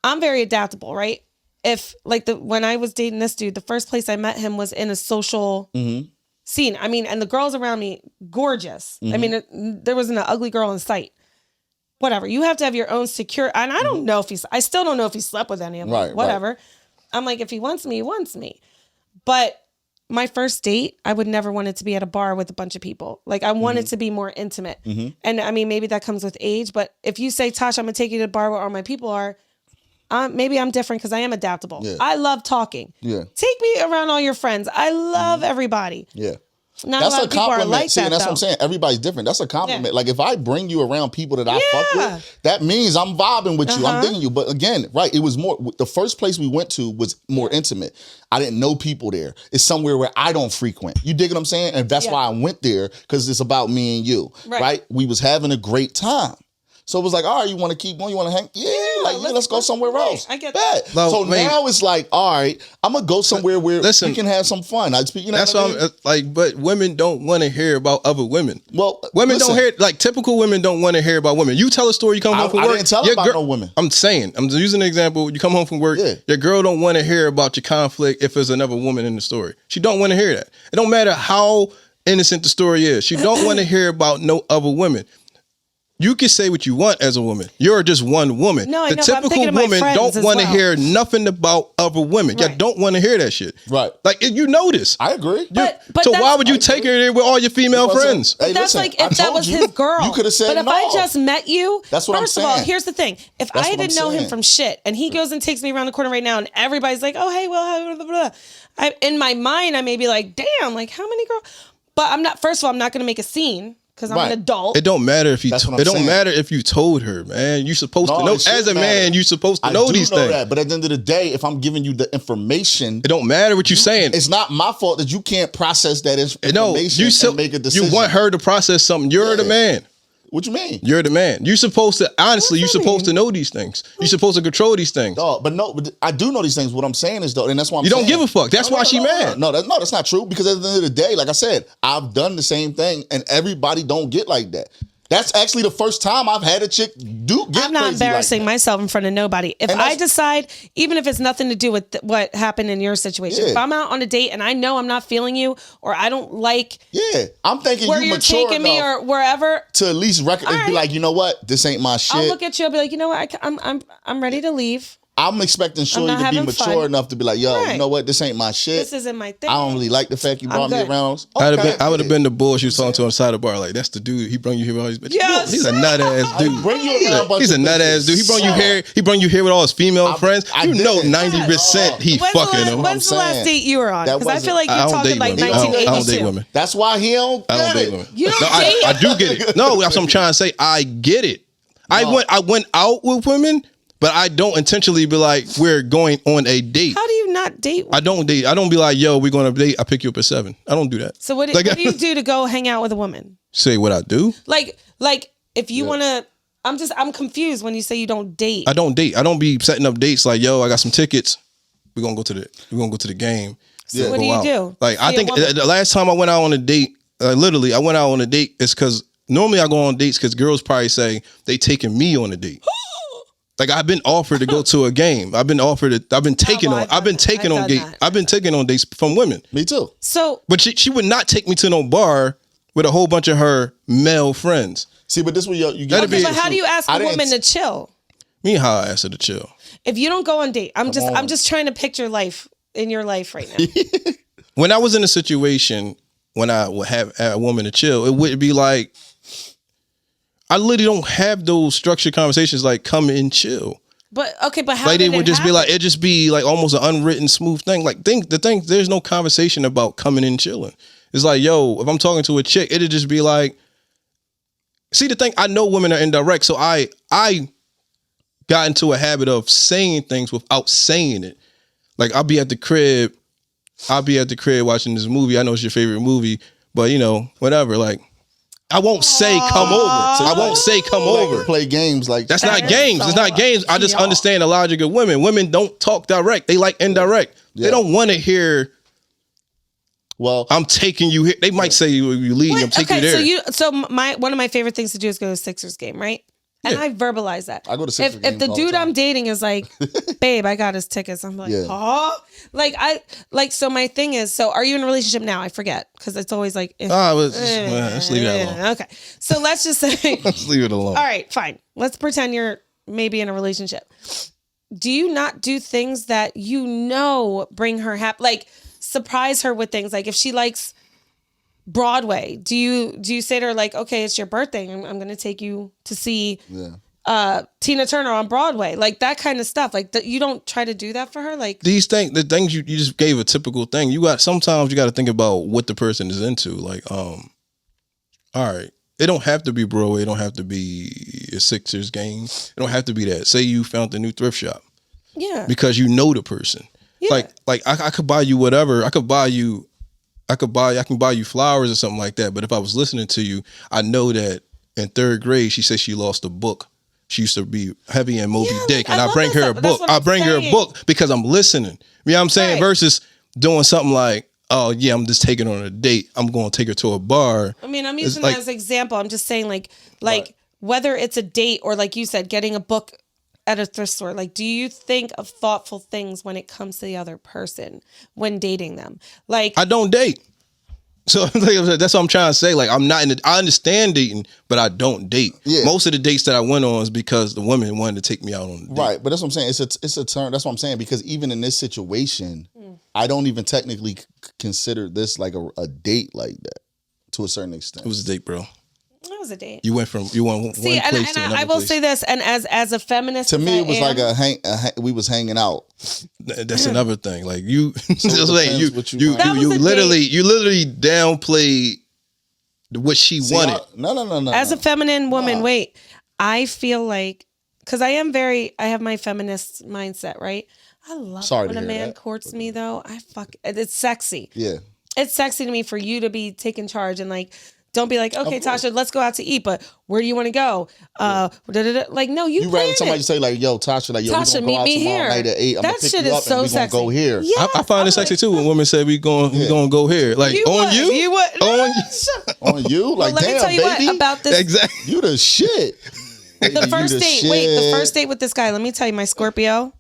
I'm very adaptable, right? If like when I was dating this dude, the first place I met him was in a social scene. I mean, and the girls around me, gorgeous. I mean, there wasn't an ugly girl in sight. Whatever. You have to have your own secure. And I don't know if I still don't know if he slept with any of them. Right, Whatever. right. I'm like, if he wants me, he wants me. But my first date, I would never want it to be at a bar with a bunch of people. Like, I want it to be more intimate. And I mean, maybe that comes with age. But if you say, Tosh, I'm going to take you to the bar where all my people are, maybe I'm different because I am adaptable. Yeah. I love talking. Yeah. Take me around all your friends. I love everybody. Yeah. Not That's a lot a of people are compliment. like See, that, and that's though. what I'm saying. Everybody's different. That's a compliment. Yeah. Like if I bring you around people that I fuck Yeah. with, that means I'm vibing with you. I'm digging you. But again, right, it was more, the first place we went to was more intimate. I didn't know people there. It's somewhere where I don't frequent. You dig what I'm saying? And that's why I went there, because it's about me and you, right? We was having a great time. So it was like, all right, you want to keep going? You want to hang? Yeah, let's go somewhere else. I get Bet. that. No, So man. now it's like, all right, I'm going to go somewhere where we can have some fun. You know That's what I why mean? I'm like, but women don't want to hear about other women. Well, Women listen, don't hear, like typical women don't want to hear about women. You tell a story, you come home from I work. didn't tell your about no women. I'm saying, I'm using an example. You come home from work, your girl don't want to hear about your conflict if there's another woman in the story. She don't want to hear that. It don't matter how innocent the story is. She don't want to hear about no other women. You can say what you want as a woman. You're just one woman. No, I the know, but I'm typical thinking of my woman friends don't as want to well. hear nothing about other women. Right. You don't want to hear that shit. Right. Like you know this. I agree. But So that's- why would you take her there with all your female friends? Hey, That's listen, like I if that told was you, his girl. You could have said But if no. I just met you, That's what I'm first of all, saying. here's the thing. If That's I what I'm didn't know him saying. from shit and he goes and takes me around the corner right now and everybody's like, oh, hey, well, blah, blah, blah. In my mind, I may be like, damn, like how many girls? But I'm not, first of all, I'm not going to make a scene because I'm an adult. It don't matter if you. That's what I'm It don't saying. matter if you told her, man. You supposed to know. it should As a matter. man, you supposed to I know do these know things. that, but at the end of the day, if I'm giving you the information, It don't matter what you're saying. it's not my fault that you can't process that No, information and make a decision. you want her to process something. You're the man. What you mean? You're the man. You're supposed to, honestly, you're What does that supposed to know these things. You're supposed to control these things. Dog, but I do know these things. What I'm saying is, though, and that's why I'm You don't saying, give a fuck. That's why she mad. No, that's not true. Because at the end of the day, like I said, I've done the same thing, and everybody don't get like that. That's actually the first time I've had a chick get I'm not crazy embarrassing like that. myself in front of nobody. If And I that's- decide, even if it's nothing to do with what happened in your situation, if Yeah. I'm out on a date and I know I'm not feeling you or I don't like Yeah, I'm thinking where you you're mature taking me enough or wherever, to at least All be right. like, you know what, this ain't my shit. I'll look at you. I'll be like, you know what? I'm ready to leave. I'm expecting Shorty not to be having mature fun. enough to be like, yo, Right. you know what, this ain't my shit. This isn't my thing. I don't really like the fact you brought me good. around. I Okay, would have been the bull she was talking to on the side of the bar. Like, that's the dude. He brought you here with all these bitches. Yes. He's a nut ass dude. Bring you around a bunch He's a of nut ass bitches. dude. He brought you here. He brought you here with all his female friends. I You know, did. 90% he When's fucking the, them. when's the last saying. date you were on? That Because I feel like I you're don't talking date like women. I don't 1982. date women. That's why he don't I don't get date it. women. You don't No, date? I do get it. No, that's what I'm trying to say. I get it. I went out with women, but I don't intentionally be like, we're going on a date. How do you not date? I don't date. I don't be like, yo, we're going to date. I pick you up at 7. I don't do that. So what do you do to go hang out with a woman? Say what I do. Like if you want to, I'm confused when you say you don't date. I don't date. I don't be setting up dates like, yo, I got some tickets. We're gonna go to the game. So what do you do? Like See I a think woman? the last time I went out on a date, literally I went out on a date is because normally I go on dates because girls probably say they taking me on a date. Like I've been offered to go to a game. I've been taken well, I've been taken on dates from women. Me too. So But she would not take me to no bar with a whole bunch of her male friends. See, but this way you That'd get. be- but how do you ask I a didn't- woman to chill? Me and how I asked her to chill. If you don't go on date, I'm on. just trying to picture life in your life right now. when I was in a situation when I would have a woman to chill, it would be like, I literally don't have those structured conversations like come and chill. But how like did they would it just happen? be like, it just be like almost an unwritten smooth thing. Like there's no conversation about coming and chilling. It's like, yo, if I'm talking to a chick, it'd just be like, see the thing, I know women are indirect, so I got into a habit of saying things without saying it. Like I'll be at the crib watching this movie. I know it's your favorite movie, but whatever. Like I won't say come over. I won't say come over. Play games like that's not games. It's not games. I just understand the logic of women. Women don't talk direct. They like indirect. Yeah. They don't want to hear. Well, I'm taking you here. They might say you leaving. I'm taking you there. So one of my favorite things to do is go to a Sixers game, right? And I verbalize that. I go to Sixers if the dude I'm dating is like, babe, I got his tickets. I'm like, so my thing is, so are you in a relationship now? I forget because it's always like, let's leave it alone. Okay, so let's just say, let's leave it alone. All right, fine. Let's pretend you're maybe in a relationship. Do you not do things that bring her happy? Like surprise her with things. Like if she likes Broadway, do you say to her like, okay, it's your birthday, I'm going to take you to see Tina Turner on Broadway, like that kind of stuff. Like you don't try to do that for her. Like these things, the things you just gave a typical thing. Sometimes you got to think about what the person is into. Like, all right, it don't have to be Broadway. It don't have to be a Sixers game. It don't have to be that. Say you found the new thrift shop, because you know the person. Yeah. Like I could buy you whatever. I can buy you flowers or something like that. But if I was listening to you, I know that in third grade, she said she lost a book. She used to be heavy in Moby Dick. And I bring her a book. I bring her a book because I'm listening. You know what I'm saying? Right. Versus doing something like, oh yeah, I'm just taking her on a date. I'm going to take her to a bar. I mean, I'm using that as an example. I'm just saying like whether it's a date or like you said, getting a book at a thrift store, like do you think of thoughtful things when it comes to the other person when dating them? Like I don't date, so that's what I'm trying to say. Like I'm not I understand dating, but I don't date. Yeah. Most of the dates that I went on is because the women wanted to take me out on a date. Right, but that's what I'm saying. It's a turn. That's what I'm saying, because even in this situation, I don't even technically consider this like a date like that to a certain extent. It was a date, bro. It was a date. You went one place to another I will place. say this, and as a feminist, to me, it was like we was hanging out. That's another thing. Like you literally downplayed what she wanted. No. As a feminine woman, wait, I feel like because I have my feminist mindset, right? I love when a man courts me though. It's sexy. Yeah, it's sexy to me for you to be taking charge and like. Don't be like, okay, Tasha, let's go out to eat, but where do you want to go? Like, no, you rather somebody say like, yo, Tasha, like, yo, Tasha, we gonna go out tomorrow night at 8. I'm gonna pick you up and we gonna go here. Yes, I find it sexy too when women say we gonna go here. Like on you? You would on you? Like, let damn, me tell you baby. what about this. Exactly. You the shit. The first date. Wait, the first date with this guy. Let me tell you, my Scorpio.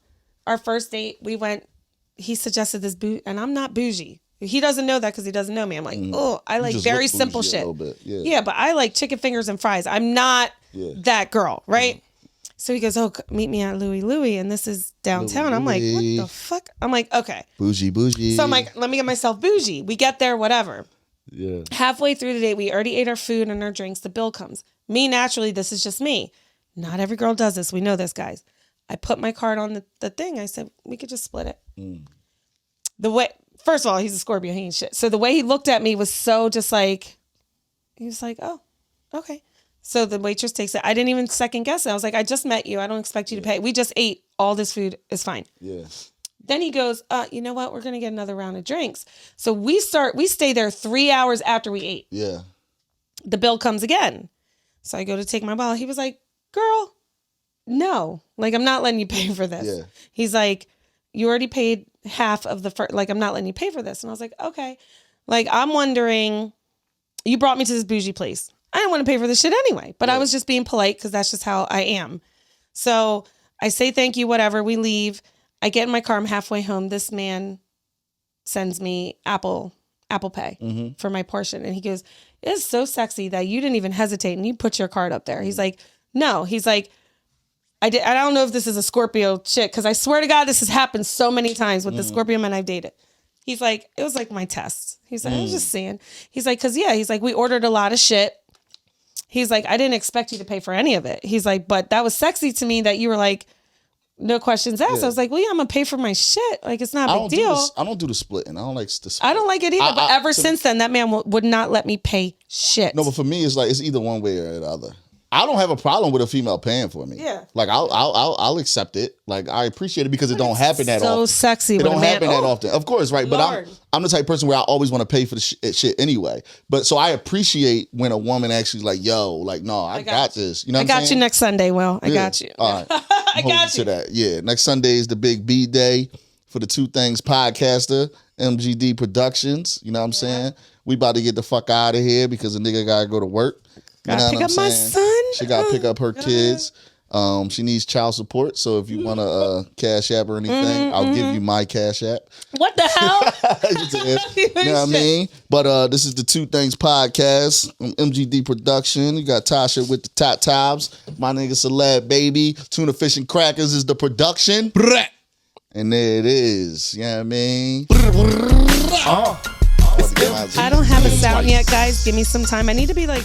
Our first date, we went. He suggested this and I'm not bougie. He doesn't know that because he doesn't know me. I'm like, I like very simple shit. Yeah, but I like chicken fingers and fries. I'm not that girl, right? So he goes, meet me at Louie, and this is downtown. I'm like, what the fuck? I'm like, okay. Bougie. So I'm like, let me get myself bougie. We get there, whatever. Yeah. Halfway through the day, we already ate our food and our drinks. The bill comes. Me, naturally, this is just me. Not every girl does this. We know this, guys. I put my card on the thing. I said, we could just split it. First of all, he's a Scorpio. He ain't shit. So the way he looked at me was so just like, he was like, oh, okay. So the waitress takes it. I didn't even second guess it. I was like, I just met you. I don't expect you to pay. We just ate all this food. It's fine. Yeah. Then he goes, you know what? We're going to get another round of drinks. So we stay there 3 hours after we ate. Yeah. The bill comes again. So I go to take my wallet. He was like, girl, no. Like, I'm not letting you pay for this. Yeah. He's like, you already paid half of the first, like, I'm not letting you pay for this. And I was like, okay. Like, I'm wondering, you brought me to this bougie place. I didn't want to pay for this shit anyway, but I was just being polite because that's just how I am. So I say thank you, whatever. We leave. I get in my car. I'm halfway home. This man sends me Apple Pay for my portion. And he goes, it's so sexy that you didn't even hesitate and you put your card up there. He's like, no. He's like, I don't know if this is a Scorpio chick, because I swear to God, this has happened so many times with the Scorpio men I've dated. He's like, it was like my test. He's like, I was just saying. He's like, because he's like, we ordered a lot of shit. He's like, I didn't expect you to pay for any of it. He's like, but that was sexy to me that you were like, no questions asked. Yeah. I was like, well, yeah, I'm gonna pay for my shit. Like, it's not a big deal. I don't do the splitting. I don't like the split. I don't like it either. But ever since then, that man would not let me pay shit. No, but for me, it's like it's either one way or the other. I don't have a problem with a female paying for me. Yeah. Like I'll accept it. Like I appreciate it because it don't happen that often. So sexy. It don't happen that often. Of course, right? Lord. But I'm the type of person where I always want to pay for the shit anyway. But so I appreciate when a woman actually like, yo, like, no, I got this. You know what I'm saying? I got you next Sunday, Will. I got you. All right. I got you. To that. Yeah. Next Sunday is the big B day for the Two Things podcaster, MGD Productions. You know what I'm saying? We about to get the fuck out of here because the nigga gotta go to work. You know Gotta pick up my son. She gotta pick up her kids. She needs child support. So if you want to cash app or anything, I'll give you my cash app. What the hell? You know what I mean? But this is the Two Things podcast, MGD production. You got Tasha with the top tops. My nigga Celeb Baby. Tuna Fish and Crackers is the production. And there it is. You know what I mean? I don't have a sound yet, guys. Give me some time. I need to be like